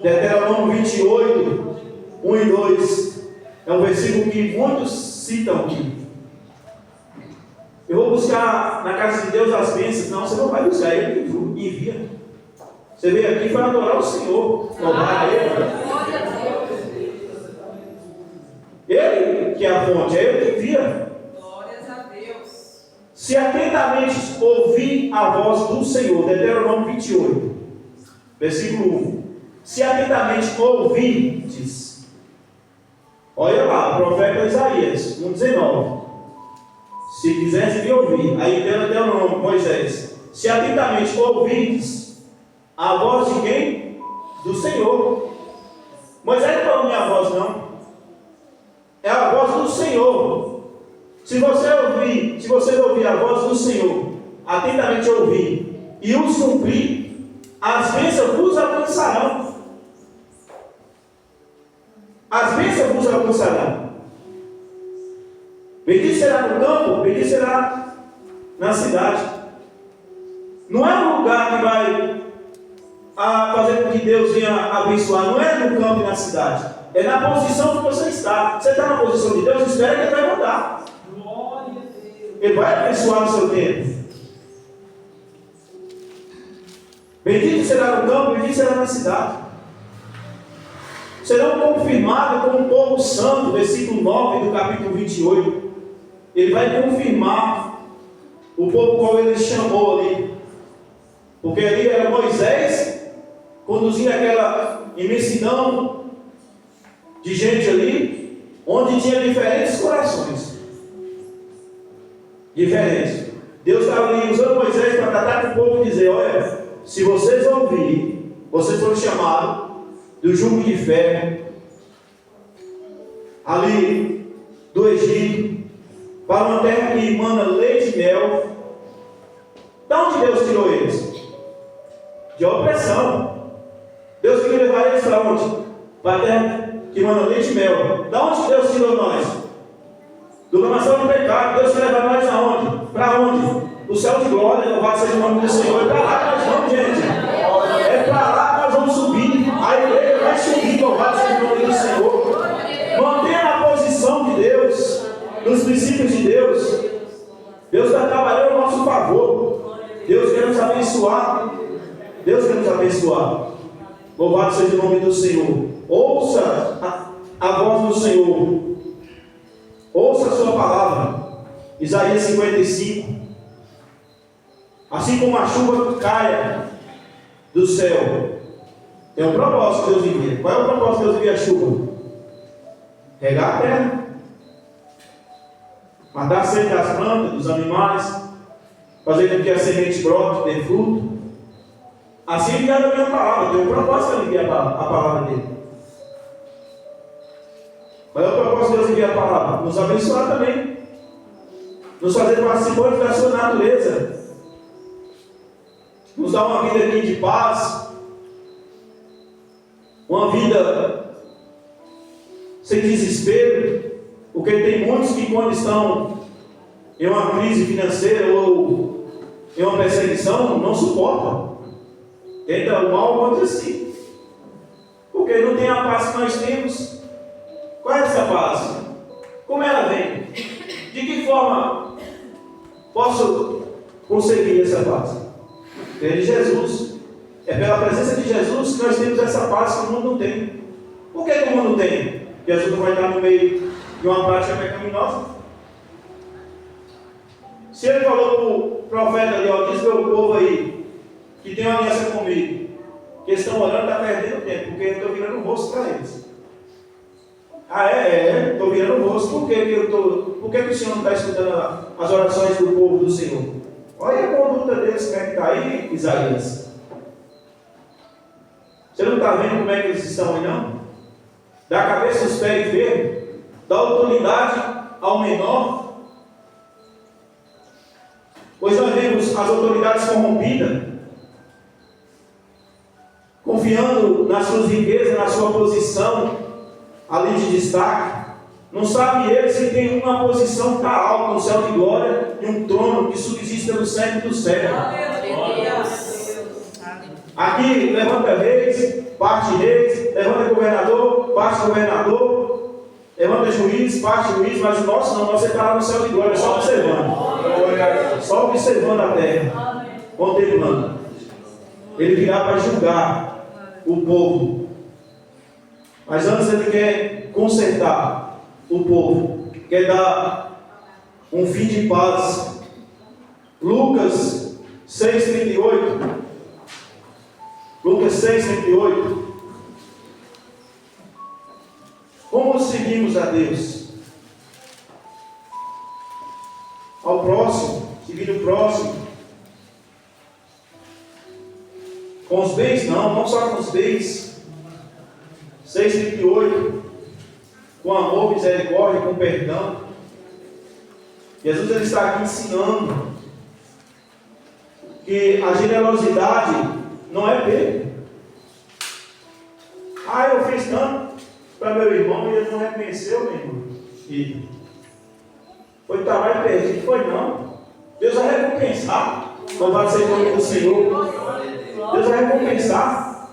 Deuteronômio 28, 1 e 2 é um versículo que muitos citam aqui. Eu vou buscar na casa de Deus as bênçãos. Não, você não vai buscar, Ele que envia. Você veio aqui para adorar o Senhor, louvar a Ele. Ele que é a fonte, é Ele que envia. Glórias a Deus. Se atentamente ouvir a voz do Senhor, Deuteronômio 28, versículo 1. Se atentamente ouvirdes, olha lá, o profeta Isaías, 1,19. Se quisesse me ouvir, aí Deuteronômio, Moisés. Se atentamente ouvirdes a voz de quem? Do Senhor. Moisés não falou minha voz, não. É a voz do Senhor. Se você ouvir a voz do Senhor, atentamente ouvir e os cumprir, as bênçãos vos alcançarão. As bênçãos vos alcançarão. Bendito será no campo, bendito será na cidade. Não é um lugar que vai fazer com que Deus venha abençoar. Não é no campo e na cidade. É na posição que você está. Você está na posição de Deus, espera que Ele vai mandar. Glória a Deus. Ele vai abençoar no seu tempo. Bendito será no campo, bendito será na cidade. Serão confirmados como um povo santo, versículo 9 do capítulo 28. Ele vai confirmar o povo qual ele chamou ali. Porque ali era Moisés conduzindo aquela imensidão de gente ali, onde tinha diferentes corações. Diferentes. Deus estava ali usando Moisés para tratar com o povo e dizer: olha, se vocês ouvirem, vocês foram chamados do jugo de ferro ali do Egito para uma terra que emana leite e mel. De onde Deus tirou eles? De opressão. Deus queria levar eles para onde? Para a terra que emana leite e mel. De onde Deus tirou nós? Do lamaçal do pecado. Deus quer levar nós aonde? Para onde? O céu de glória, louvado seja o nome do Senhor. É para lá que nós vamos, gente. É para lá que nós vamos subir. A igreja vai subir, louvado seja o nome do Senhor. Mantenha a posição de Deus, nos princípios de Deus. Deus está trabalhando a nosso favor. Deus quer nos abençoar. Deus quer nos abençoar. Louvado seja o nome do Senhor. Ouça a voz do Senhor. Ouça a sua palavra. Isaías 55. Assim como a chuva caia do céu, tem um propósito que Deus envia. Qual é o propósito que Deus envia a chuva? Regar a terra, matar a sede das plantas, dos animais, fazer com que a semente brote, dê fruto. Assim enviar a minha palavra. Tem um propósito que envia a palavra dele. Qual é o propósito que Deus envia a palavra? Nos abençoar também, nos fazer participantes da sua natureza, nos dar uma vida aqui de paz, uma vida sem desespero, porque tem muitos que quando estão em uma crise financeira ou em uma perseguição, não suportam, tenta o mal contra si, porque não tem a paz que nós temos. Qual é essa paz? Como ela vem? De que forma posso conseguir essa paz? Pela Jesus. É pela presença de Jesus que nós temos essa paz que o mundo não tem. Por que o mundo tem? Jesus não vai estar no meio de uma prática pecaminosa. Se ele falou para o profeta ali, ó, diz para o povo aí que tem uma aliança comigo, que eles estão orando, está perdendo tempo, porque eu estou virando o rosto para eles. Estou virando o rosto. Por que o Senhor não está escutando as orações do povo do Senhor? Olha a conduta deles, como é que está aí, Isaías. Você não está vendo como é que eles estão aí, não? Da cabeça aos pés enfermos, da autoridade ao menor. Pois nós vemos as autoridades corrompidas, confiando nas suas riquezas, na sua posição ali de destaque. Não sabe eles que tem uma posição que está alta no céu de glória e um trono que subsiste pelo século do século. Aqui levanta reis, parte reis, levanta governador, parte governador, levanta juiz, parte juiz, mas o nosso não, nós está lá no céu de glória, só observando. Só observando a terra, contemplando. Ele virá para julgar o povo. Mas antes ele quer consertar o povo, quer dar um fim de paz. Lucas 6,38. Lucas 6,38. Como seguimos a Deus? Ao próximo, seguindo o próximo. Com os bens? Não só com os bens. 6,38. Com amor, misericórdia, com perdão. Jesus ele está aqui ensinando que a generosidade não é perda. Eu fiz tanto para meu irmão e ele não reconheceu, meu irmão. E foi trabalho perdido, foi não. Deus vai recompensar. Louvado seja o nome do Senhor. Deus vai recompensar.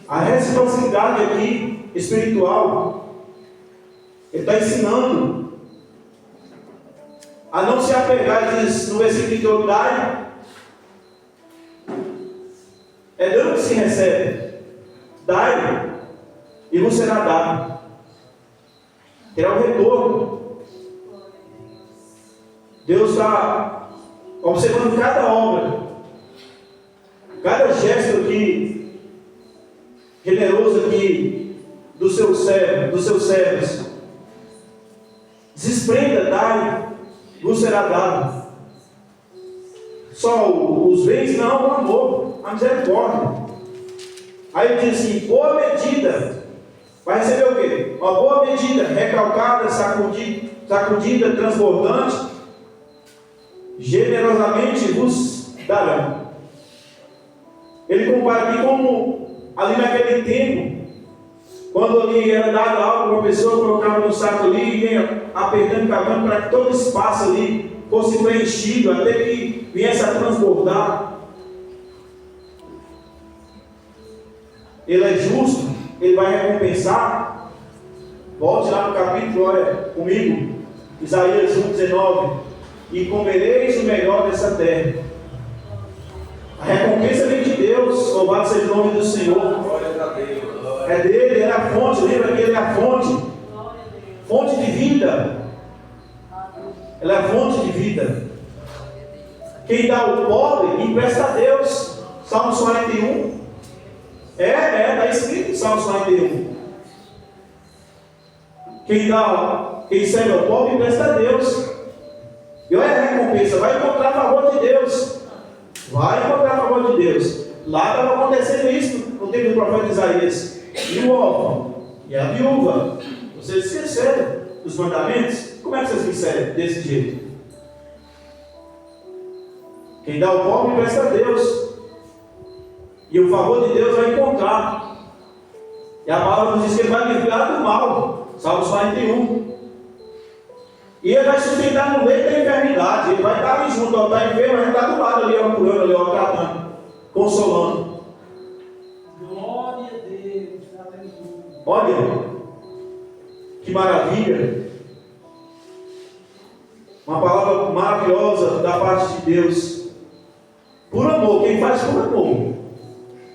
A reciprocidade aqui, espiritual, Ele está ensinando a não se apegar, diz no versículo 28, dai. É dando que se recebe. Dai, e vos será dado. Terá o retorno. Deus está observando cada obra, cada gesto aqui, generoso aqui, dos seus servos. Desprenda, dai, vos será dado. Só os bens, não, o amor, a misericórdia. Aí ele diz assim: boa medida. Vai receber o quê? Uma boa medida, recalcada, sacudida, transbordante, generosamente vos darão. Ele compara aqui como ali naquele tempo, quando ali era dado algo para uma pessoa, colocava no saco ali e ia apertando, cavando para que todo espaço ali fosse preenchido, até que viesse a transbordar. Ele é justo, Ele vai recompensar. Volte lá no capítulo, olha comigo, Isaías 1,19. E comereis o melhor dessa terra. A recompensa vem de Deus, louvado seja o nome do Senhor. É dele, Ele é a fonte, lembra que Ele é a fonte. Fonte de vida. Ela é a fonte de vida. Quem dá o pobre, empresta a Deus. Salmos 41. Está escrito em Salmos 41. Quem serve ao pobre, empresta a Deus. E olha a recompensa, vai encontrar a favor de Deus. Vai encontrar a favor de Deus. Lá estava acontecendo isso no tempo do profeta Isaías. E o órfão, e a viúva. Vocês esqueceram dos mandamentos? Como é que vocês esqueceram desse jeito? Quem dá ao pobre, empresta a Deus. E o favor de Deus vai encontrar. E a palavra nos diz que Ele vai livrar do mal. Salmos 41. E Ele vai sustentar no meio da enfermidade. Ele vai estar ali junto, está enfermo, mas está do lado ali, curando ali, tratando, consolando. Glória a Deus. Olha, que maravilha. Uma palavra maravilhosa da parte de Deus. Por amor, quem faz por amor.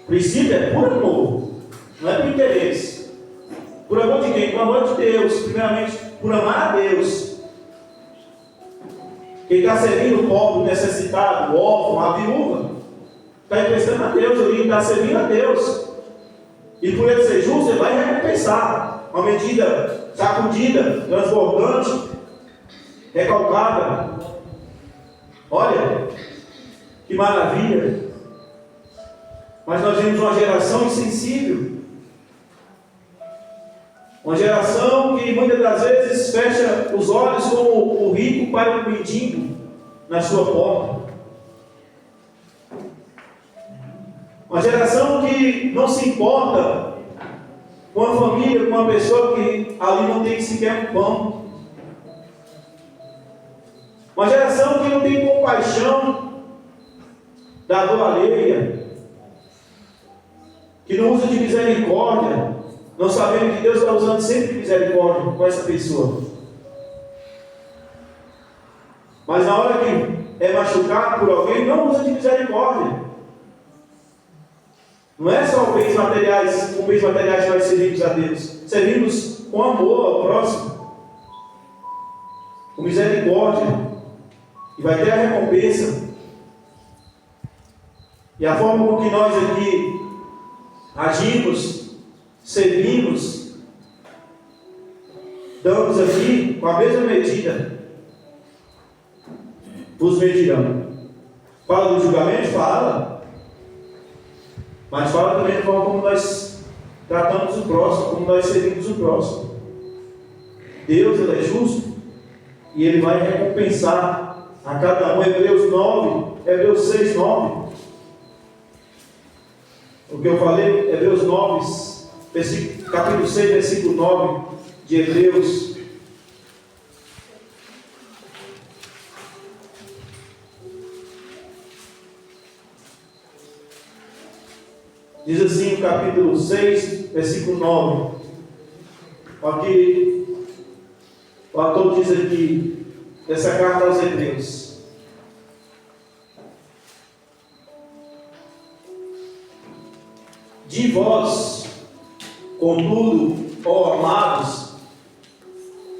O princípio é por amor, não é por interesse. Por amor de quem? Por amor de Deus. Primeiramente, por amar a Deus. Quem está servindo o pobre, o necessitado, o órfão, a viúva, está emprestando a Deus, ele está servindo a Deus. E por ele ser justo, ele vai recompensar. Uma medida sacudida, transbordante, recalcada. Olha, que maravilha. Mas nós vemos uma geração insensível. Uma geração que muitas das vezes fecha os olhos como o rico para o mendigo na sua porta. Uma geração que não se importa com a família, com uma pessoa que ali não tem sequer um pão. Uma geração que não tem compaixão da dor alheia, que não usa de misericórdia, não sabendo que Deus está usando sempre misericórdia com essa pessoa. Mas na hora que é machucado por alguém, não usa de misericórdia. Não é só com bens materiais que nós servimos a Deus. Servimos com amor ao próximo, com misericórdia, e vai ter a recompensa. E a forma com que nós aqui agimos, servimos, damos aqui com a mesma medida, vos medirão. Fala do julgamento? Fala. Mas fala também da forma como nós tratamos o próximo, como nós servimos o próximo. Deus, Ele é justo e Ele vai recompensar a cada um. Hebreus 6, 9. O que eu falei, Hebreus 9, capítulo 6, versículo 9 de Hebreus. Diz assim o capítulo 6, versículo 9. Aqui, o autor diz aqui, dessa carta aos Hebreus: de vós, contudo, ó amados,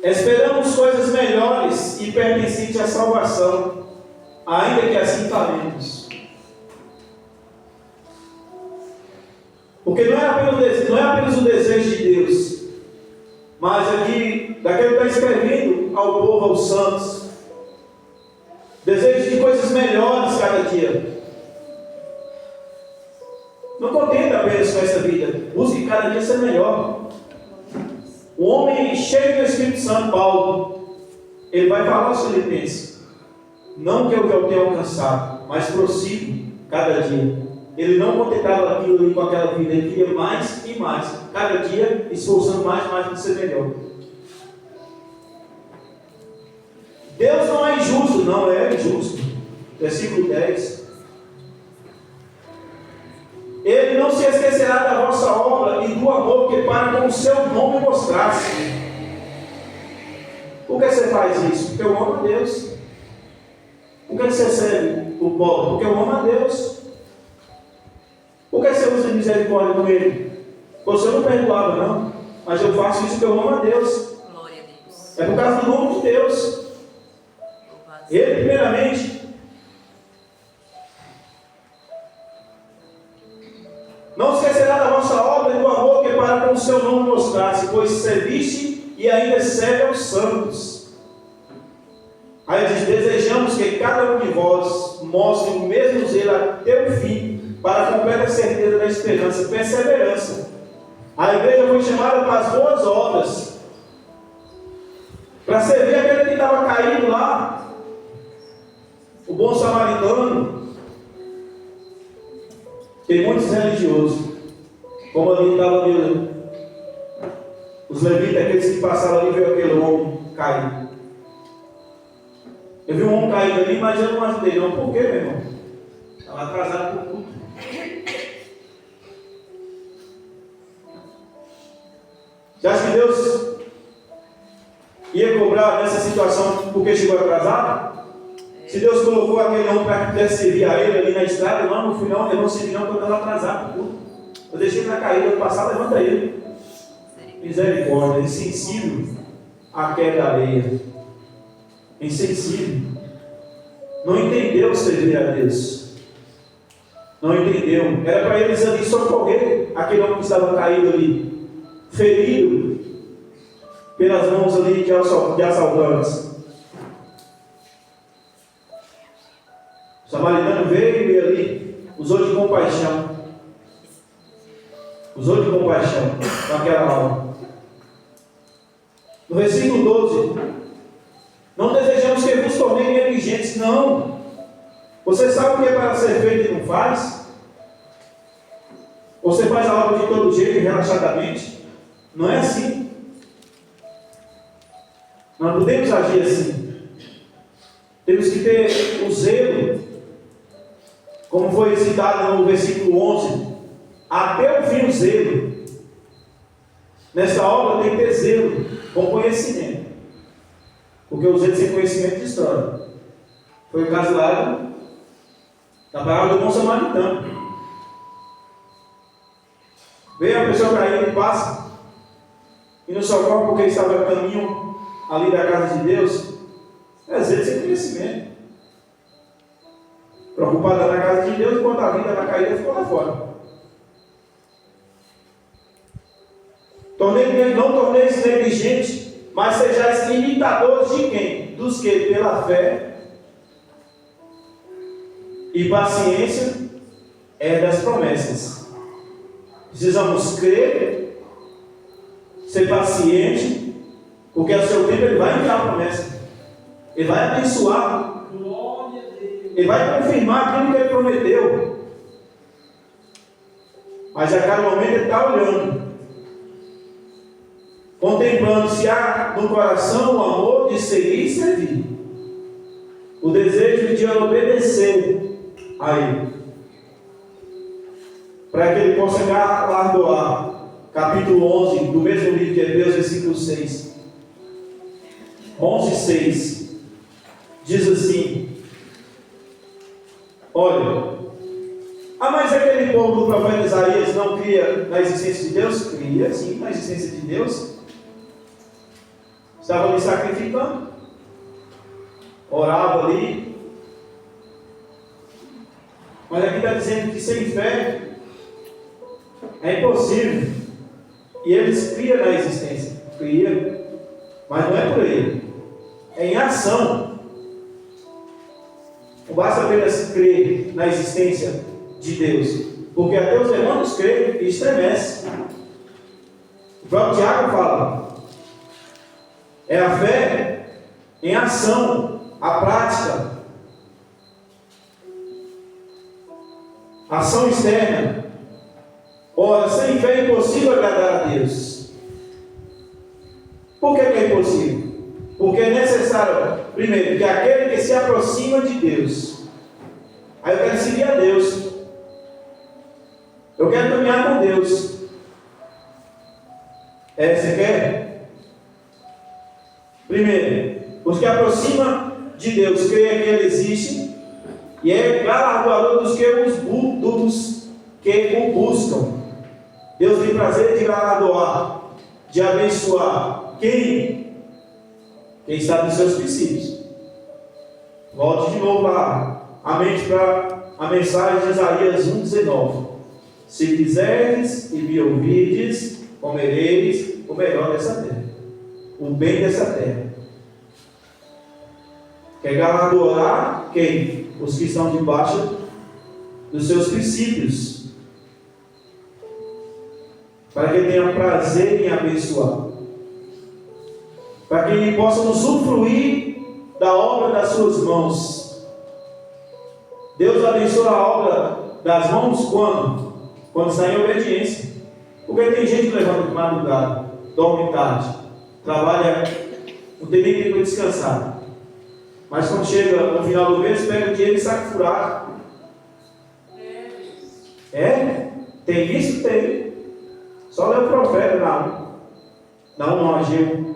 esperamos coisas melhores e pertencentes à salvação, ainda que assim falemos. Porque não é apenas o desejo de Deus, mas aqui, daquele que está escrevendo ao povo, aos santos, desejo de coisas melhores cada dia. Não contenta apenas com essa vida, busque cada dia ser melhor. O homem cheio do Espírito Santo, Paulo, ele vai falar aos Filipenses: não que eu já o tenha alcançado, mas prossigo cada dia. Ele não contentava aquilo ali com aquela vida, ele queria mais e mais, cada dia esforçando mais e mais para ser melhor. Deus não é injusto, não é injusto. Versículo 10. Ele não se esquecerá da vossa obra e do amor que para com o seu nome mostrasse. Por que você faz isso? Porque eu amo a Deus. Por que você serve o pobre? Porque eu amo a Deus. Por que você usa de misericórdia com ele? Você não perdoava, não. Mas eu faço isso porque eu amo a Deus. Glória a Deus. É por causa do nome de Deus. Ele, primeiramente. Não esquecerá da vossa obra e do amor que para com o seu nome mostrasse, pois serviste e ainda serve aos santos. Aí diz: desejamos que cada um de vós mostre o mesmo zelo até o fim, para a completa certeza da esperança, perseverança. A igreja foi chamada para as boas obras, para servir aquele que estava caído lá, o bom samaritano. Tem muitos religiosos, como ali estava ali, os levitas, aqueles que passavam ali, viu aquele homem caído. Eu vi um homem caído ali, mas eu não ajudei não. Por quê, meu irmão? Estava atrasado por tudo. Você acha que Deus ia cobrar nessa situação porque chegou atrasado? Se Deus colocou aquele homem para que pudesse servir a ele ali na estrada, lá no final, eu não servi não, porque eu estava atrasado por tudo. Eu deixei ele na caída, eu passar, levanta ele. Misericórdia, insensível à queda alheia. Insensível. Não entendeu servir a Deus. Não entendeu. Era para eles ali socorrer aquele homem que estava caído ali, ferido pelas mãos ali de assaltantes. O samaritano veio e ali usou de compaixão. Usou de compaixão com aquela alma. No versículo 12: não desejamos que vos tornem negligentes, não. Você sabe o que é para ser feito e não faz? Você faz a obra de todo jeito, relaxadamente? Não é assim. Nós podemos agir assim. Temos que ter o zelo, como foi citado no versículo 11, até o fim o zelo. Nessa obra tem que ter zelo, com conhecimento. Porque o zelo sem conhecimento destrói. Foi o caso lá da palavra do bom samaritano. Veio a pessoa para ele e passa e não socorre porque estava no caminho ali da casa de Deus. Às vezes sem conhecimento. Preocupada na casa de Deus, enquanto a vida na caída ficou lá fora. Não torneis negligentes, mas sejais imitadores de quem? Dos que pela fé e paciência das promessas. Precisamos crer, ser paciente, porque ao seu tempo Ele vai enviar a promessa. Ele vai abençoar. Glória a Deus. Ele vai confirmar aquilo que Ele prometeu. Mas a cada momento Ele está olhando, contemplando se há no coração o amor de seguir e servir, o desejo de obedecer a Ele, para que Ele possa galardoar. Capítulo 11 do mesmo livro de Hebreus, versículo 6. 11:6 diz assim: olha, mas aquele povo do profeta Isaías não cria na existência de Deus? Cria sim na existência de Deus. Estava ali sacrificando, orava ali, mas aqui está dizendo que sem fé é impossível. E eles criam na existência, cria, mas não é por aí, é em ação. Não basta apenas crer na existência de Deus, porque até os demônios creem e estremecem. O próprio Tiago fala: é a fé em ação, a prática, ação externa. Ora, sem fé é impossível agradar a Deus. Por que é impossível? Porque é necessário, primeiro, que aquele que se aproxima de Deus, aí eu quero seguir a Deus, eu quero caminhar com Deus. Você quer? Primeiro, os que aproximam de Deus creem que Ele existe e é galardoador dos que o buscam. Deus tem prazer de galardoar, de abençoar quem está nos seus princípios. Volte de novo lá a mente para a mensagem de Isaías 1,19. Se quiserdes e me ouvirdes, comereis o melhor dessa terra, o bem dessa terra. Quer galardoar quem? Os que estão debaixo dos seus princípios, para que tenha prazer em abençoar, para que ele possa usufruir da obra das suas mãos. Deus abençoa a obra das mãos quando? Quando está em obediência. Porque tem gente que levanta de madrugada, dorme tarde, trabalha, não tem nem tempo de descansar, mas quando chega no final do mês, pega o dinheiro e saca furado. Tem isso? Tem. Só lê o profeta não, Ageu.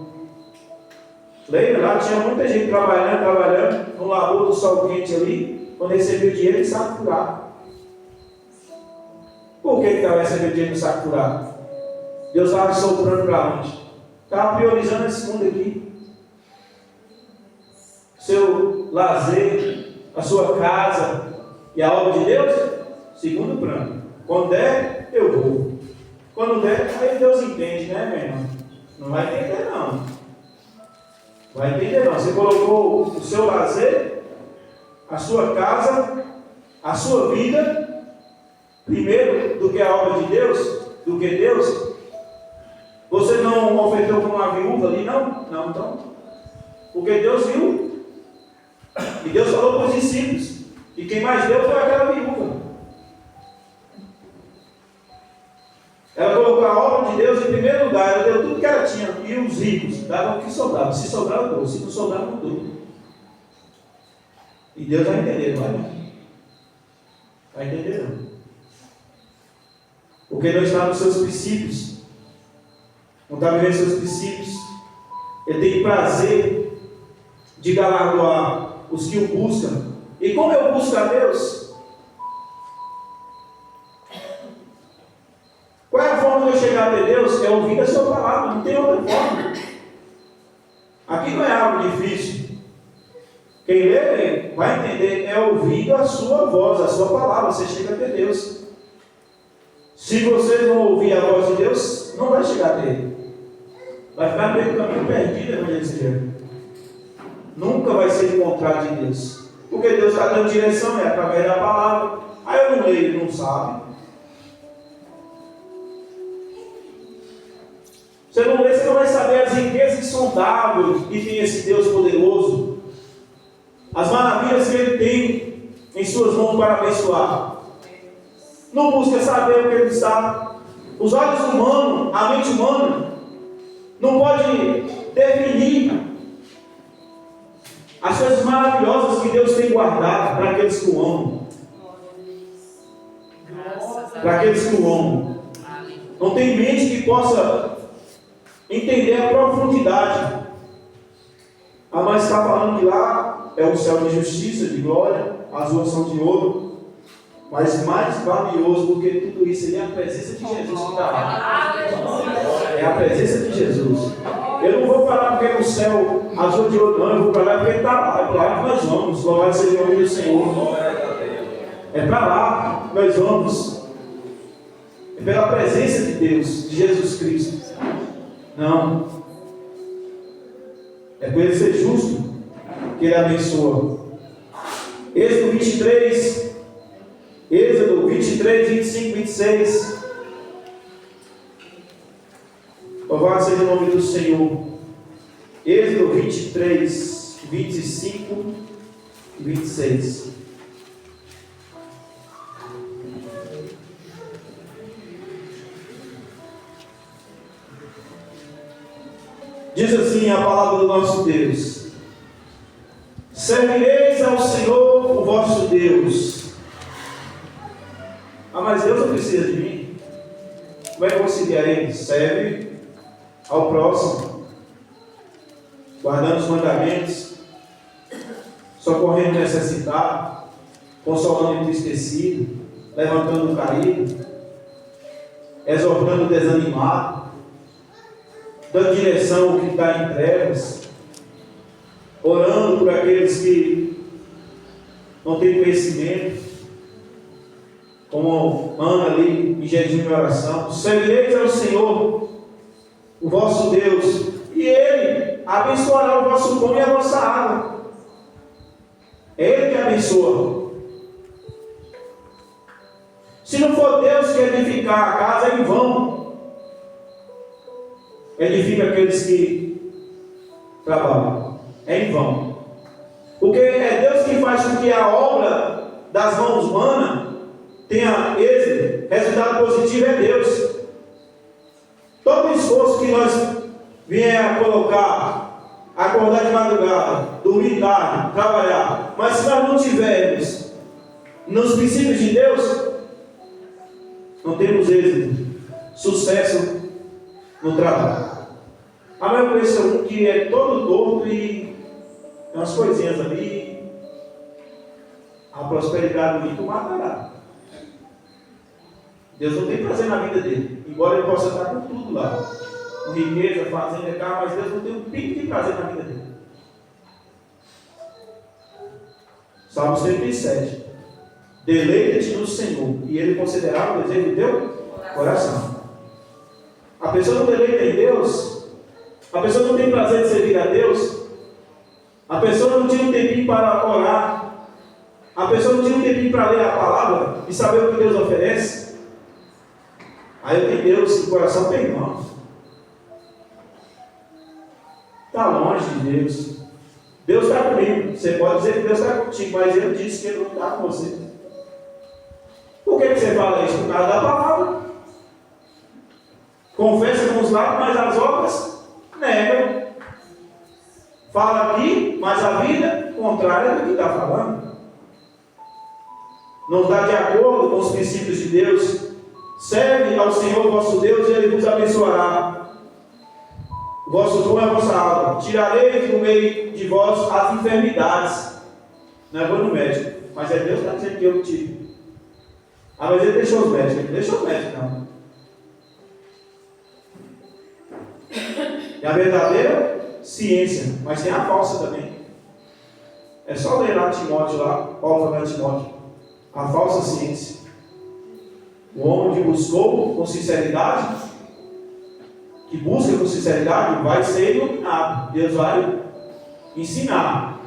Lembra lá, tinha muita gente trabalhando no labor do sol quente ali, quando recebeu o dinheiro, ele saco furado. Por que estava recebendo dinheiro no saco furado? Deus estava soprando para onde? Estava priorizando esse mundo aqui. Seu lazer, a sua casa e a obra de Deus, segundo plano. Quando der, eu vou. Quando der, aí Deus entende, né, meu irmão? Não vai entender, não. Vai entender, não. Você colocou o seu lazer, a sua casa, a sua vida, primeiro do que a obra de Deus, do que Deus. Você não ofertou como uma viúva ali, não? Não, então. Porque Deus viu. E Deus falou para os discípulos. E quem mais deu foi aquela viúva. Ela colocou a obra de Deus em primeiro lugar, ela deu tudo que ela tinha, e os ricos davam o que sobrava. Se sobrava, deu. Se não sobrava, não deu. E Deus vai entender, não vai? Vai entender, não. Porque não está nos seus princípios, não está vivendo seus princípios. Ele tem prazer de galardoar os que o buscam. E como eu busco a Deus? Qual é a forma de eu chegar até Deus? É ouvir a sua palavra, não tem outra forma. Aqui não é algo difícil. Quem lê vai entender, é ouvindo a sua voz, a sua palavra, você chega até Deus. Se você não ouvir a voz de Deus, não vai chegar até Ele. Vai ficar meio caminho perdido, evangelho. Nunca vai ser encontrado de Deus. Porque Deus está dando direção, é através da palavra. Aí eu não leio, não sabe. Você não lê, você não vai saber as riquezas insondáveis que tem esse Deus poderoso. As maravilhas que Ele tem em suas mãos para abençoar. Não busca saber o que Ele está. Os olhos humanos, a mente humana, não pode definir as coisas maravilhosas que Deus tem guardado para aqueles que o amam. Para aqueles que o amam. Não tem mente que possa entender a profundidade. A mãe está falando que lá é um céu de justiça, de glória, as ruas são de ouro. Mas mais valioso do que tudo isso é a presença de Jesus que está lá. É a presença de Jesus. Eu não vou falar porque no céu azul de ouro, não. Eu vou falar porque ele está lá. É para lá que nós vamos. Louvado seja o nome do Senhor. É para lá que nós vamos. É pela presença de Deus, de Jesus Cristo. Não. É por Ele ser justo que Ele abençoa. Êxodo 23. Êxodo 23, 25, 26. Louvado seja o nome do Senhor. Êxodo 23, 25 e 26. Diz assim a palavra do nosso Deus: servireis ao Senhor, o vosso Deus. Ah, mas Deus não precisa de mim. Como é que eu vou seguir a Ele? Serve ao próximo, guardando os mandamentos, socorrendo o necessitado, consolando o entristecido, levantando o caído, exortando o desanimado, dando direção ao que está em trevas, orando por aqueles que não têm conhecimento, como anda ali em jejum e oração. Servireis ao Senhor, o vosso Deus, e Ele abençoará o vosso pão e a vossa água. É Ele que abençoa. Se não for Deus que edificar a casa, é em vão. Edifica aqueles que trabalham. É em vão. Porque é Deus que faz com que a obra das mãos humanas tenha êxito, resultado positivo é Deus. Todo o esforço que nós viemos a colocar, acordar de madrugada, dormir tarde, trabalhar, mas se nós não tivermos nos princípios de Deus, não temos êxito, sucesso no trabalho. A maior conheço um que é todo torto e tem umas coisinhas ali, a prosperidade do rico matará. Deus não tem prazer na vida dele, embora ele possa estar com tudo lá, com riqueza, fazenda, carro, mas Deus não tem um pingo de prazer na vida dele. Salmo 107. Deleita-te no Senhor, e Ele considerará o desejo do teu coração. A pessoa não deleita em Deus, a pessoa não tem prazer de servir a Deus, a pessoa não tira um tempinho para orar, a pessoa não tira um tempinho para ler a palavra e saber o que Deus oferece. Aí eu tenho Deus no coração bem não. Está longe de Deus. Deus está comigo. Você pode dizer que Deus está contigo, mas Ele disse que Ele não está com você. Por que você fala isso? Por causa da palavra. Confessa com os lábios, mas as obras negam. Fala aqui, mas a vida contrária do que está falando. Não está de acordo com os princípios de Deus. Serve ao Senhor vosso Deus e Ele vos abençoará. O vosso pão é a vossa água. Tirareis do meio de vós as enfermidades. Não é bom no médico, mas é Deus que está dizendo que eu tive. Ah, mas ele deixou os médicos. Ele deixou os médicos, não. É a verdadeira ciência, mas tem a falsa também. É só ler lá Timóteo, lá, Paulo falando Timóteo. A falsa ciência. O homem que buscou com sinceridade, que busca com sinceridade, vai ser iluminado. Deus vai ensinar.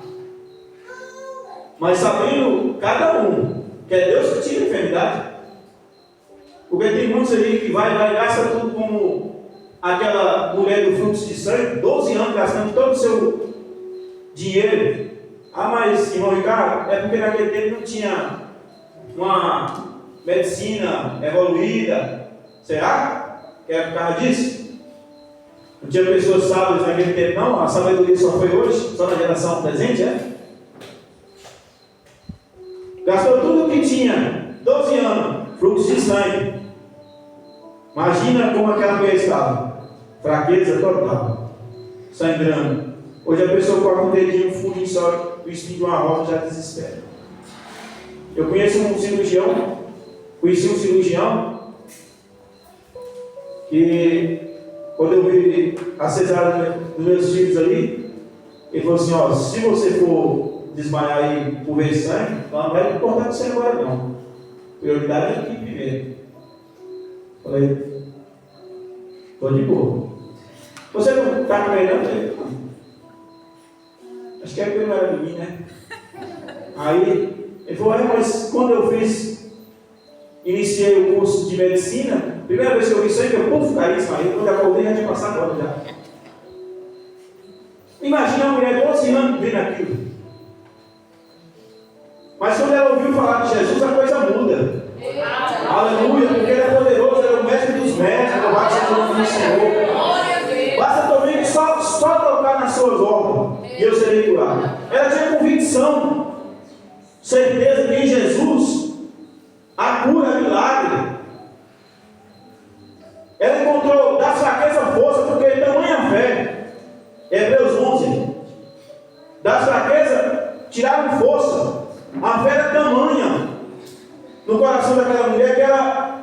Mas sabendo cada um que é Deus que tira a enfermidade. Porque tem muitos aí que vai e gasta tudo como aquela mulher do fluxo de sangue, 12 anos gastando todo o seu dinheiro. Ah, mas, irmão Ricardo, é porque naquele tempo não tinha uma medicina evoluída. Será que é por causa disso? Não tinha pessoas sábias naquele tempo, não? A sabedoria só foi hoje, só na geração presente, é? Gastou tudo o que tinha, 12 anos, fluxo de sangue. Imagina como aquela mulher estava. Fraqueza total, sangrando. Hoje a pessoa corta um dedinho, um furinho só, o espinho de uma rosa já desespera. Eu conheci um cirurgião que quando eu vi a cesárea dos meus filhos ali, ele falou assim, ó, se você for desmaiar aí por ver sangue, não vai importar você agora não. Prioridade é aqui primeiro. Falei, estou de boa. Você não está treinando? Acho que é porque não era de mim, né? Aí ele falou, mas quando eu iniciei o curso de medicina, primeira vez que eu vi sangue, eu puf, caí, desmaiei, quando eu acordei já tinha passado agora já. Imagina a mulher 12 anos vendo aquilo. Mas quando ela ouviu falar de Jesus, a coisa muda. Aleluia, porque ele é poderoso, ele é o mestre dos mestres, louvado seja o nome do Senhor. Basta também só tocar nas suas obras e eu serei curado. Ela tinha convicção, certeza que em Jesus a cura é milagre. Ela encontrou da fraqueza força, porque tamanha fé. Hebreus 11. Da fraqueza tiraram força. A fé era tamanha no coração daquela mulher que ela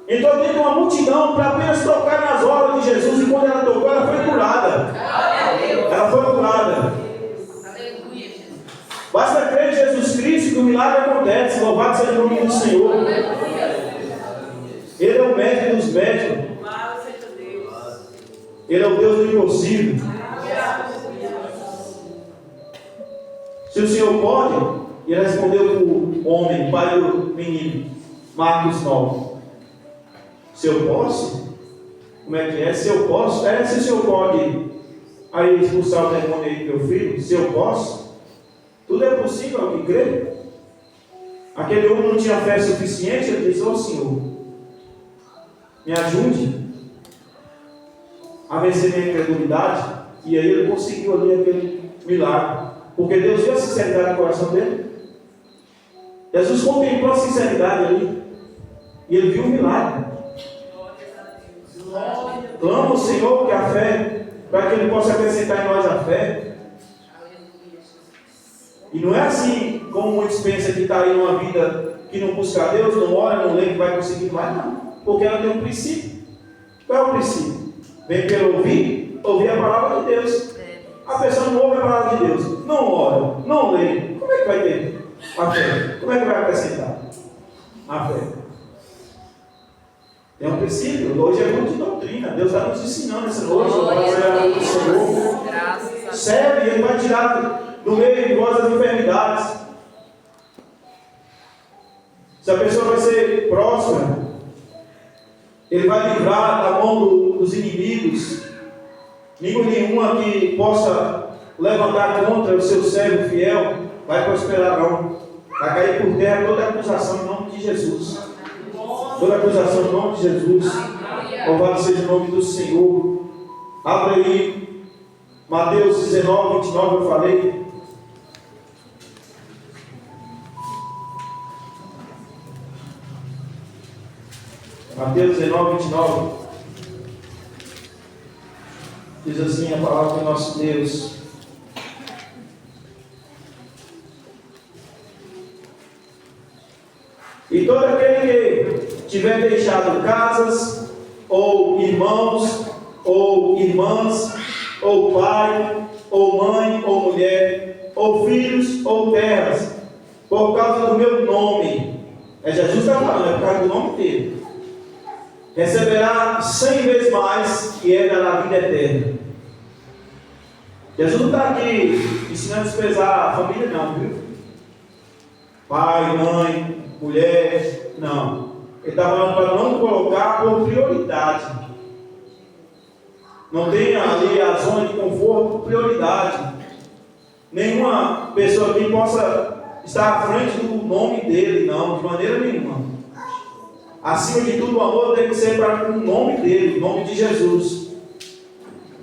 entrou dentro de uma multidão para apenas tocar nas obras de Jesus, e quando ela tocou, ela foi curada. Ela foi curada. Basta crer em Jesus Cristo que o milagre acontece. Louvado seja o nome do Senhor. Ele é o médico dos médicos. Ele é o Deus do impossível. Se o Senhor pode, e ele respondeu para o homem, pai do menino, Marcos 9. Se eu posso? Como é que é? Se eu posso? Se o Senhor pode aí expulsar o demônio aí do meu filho, se eu posso, tudo é possível ao que crê. Aquele homem não tinha fé suficiente, ele disse, Senhor, me ajude a vencer minha incredulidade. E aí ele conseguiu ali aquele milagre, porque Deus viu a sinceridade no coração dele. Jesus contemplou a sinceridade ali, e ele viu o milagre. Clama o Senhor que a fé, para que Ele possa acrescentar em nós a fé. E não é assim como muitos pensam que está aí numa vida que não busca a Deus, não ora, não lê, que vai conseguir mais, não. Porque ela tem um princípio. Qual é o princípio? Vem pelo ouvir a palavra de Deus. A pessoa não ouve a palavra de Deus, não ora, não lê. Como é que vai ter a fé? Como é que vai acrescentar a fé? Tem um princípio. Hoje é muito de doutrina. Deus está nos ensinando essa noite. O Senhor serve e Ele vai tirar do meio de vós as enfermidades. Se a pessoa vai ser próspera, Ele vai livrar da mão dos inimigos. Língua nenhuma que possa levantar contra o seu servo fiel vai prosperar, não. Vai cair por terra toda acusação em nome de Jesus. Toda acusação em nome de Jesus. Louvado seja o nome do Senhor. Abra aí Mateus 19, 29, eu falei. Mateus 19, 29. Diz assim a palavra do nosso Deus. E todo aquele que tiver deixado casas, ou irmãos, ou irmãs, ou pai, ou mãe, ou mulher, ou filhos, ou terras, por causa do meu nome, Jesus está falando, é por causa do nome dele, receberá 100 vezes mais e herdará a vida eterna. Jesus não está aqui ensinando a desprezar a família, não, viu? Pai, mãe, mulher, não. Ele está falando para não colocar por prioridade. Não tenha ali a zona de conforto por prioridade. Nenhuma pessoa aqui possa estar à frente do nome dele, não, de maneira nenhuma. Acima de tudo, o amor tem que ser para o nome dele, o nome de Jesus.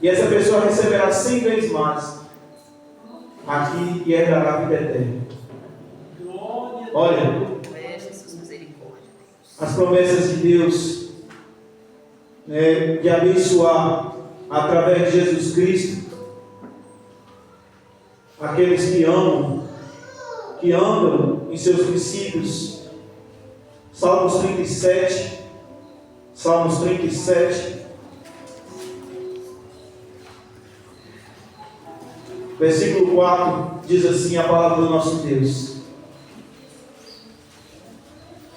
E essa pessoa receberá 100 vezes mais aqui e herdará a vida eterna. Olha, as promessas de Deus, de abençoar através de Jesus Cristo aqueles que amam, que andam em seus princípios. Salmos 37, versículo 4, diz assim a palavra do nosso Deus.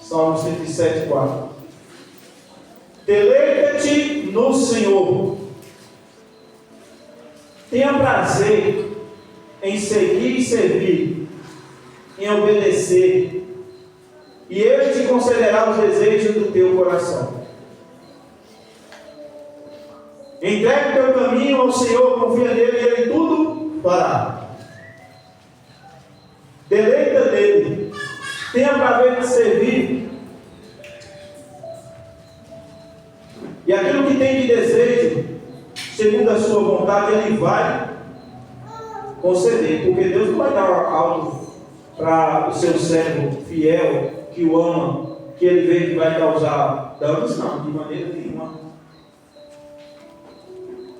Salmos 37, 4. Deleita-te no Senhor, tenha prazer em seguir e servir, em obedecer, e Ele te concederá os desejos do teu coração. Entregue o teu caminho ao Senhor, confia nele e Ele tudo fará. Deleita nele, tenha prazer em servir, e aquilo que tem de desejo, segundo a sua vontade, Ele vai conceder, porque Deus não vai dar algo para o seu servo fiel, que o ama, que ele vê que vai causar danos, não, de maneira nenhuma.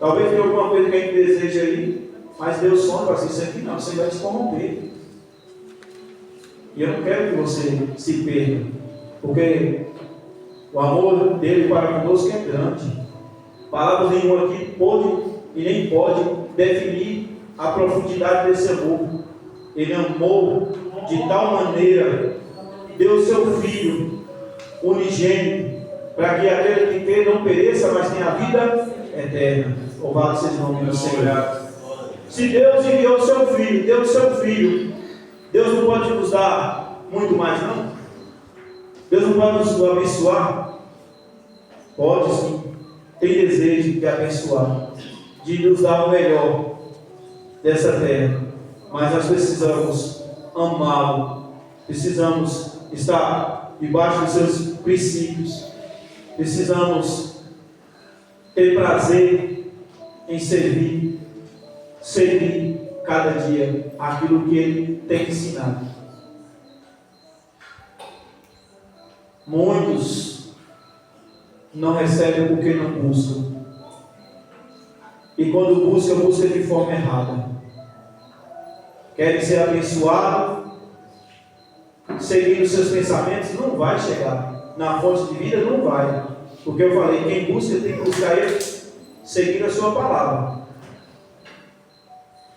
Talvez tenha alguma coisa que a gente deseja aí, mas Deus sonha assim, isso aqui não, você vai se corromper. E eu não quero que você se perca, porque o amor dele para conosco é grande. Palavras nenhuma aqui pode e nem pode definir a profundidade desse amor. Ele amou de tal maneira, deu seu Filho unigênito, para que aquele que crê não pereça, mas tenha a vida eterna. Louvado seja o nome do Senhor. Se Deus enviou o seu Filho, deu o seu Filho, Deus não pode nos dar muito mais, não? Deus não pode nos abençoar? Pode sim. Tem desejo de abençoar, de nos dar o melhor dessa terra, mas nós precisamos amá-lo, precisamos estar debaixo dos seus princípios, precisamos ter prazer em servir cada dia aquilo que Ele tem ensinado. Muitos não recebem porque não buscam, e quando buscam de forma errada. Querem ser abençoados, seguindo seus pensamentos, não vai chegar na fonte de vida, não vai, porque eu falei, quem busca tem que buscar Ele seguindo a sua palavra.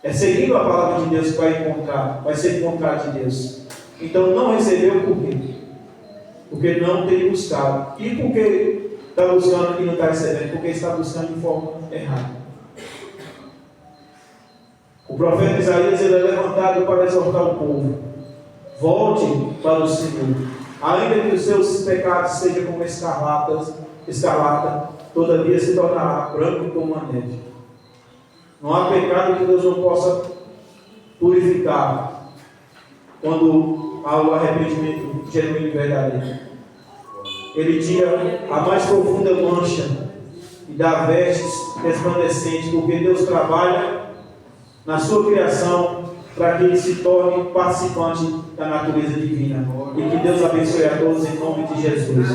É seguindo a palavra de Deus que vai ser encontrado de Deus. Então não recebeu por quê? Porque não tem buscado. E porque está buscando e não está recebendo? Porque está buscando de forma errada. O profeta Isaías ele é levantado para exortar o povo. Volte para o Senhor. Ainda que os seus pecados sejam como escarlata, todavia se tornará branco como a neve. Não há pecado que Deus não possa purificar quando há o arrependimento genuíno e verdadeiro. Ele tira a mais profunda mancha e dá vestes resplandecentes, porque Deus trabalha na sua criação para que ele se torne participante da natureza divina. E que Deus abençoe a todos em nome de Jesus.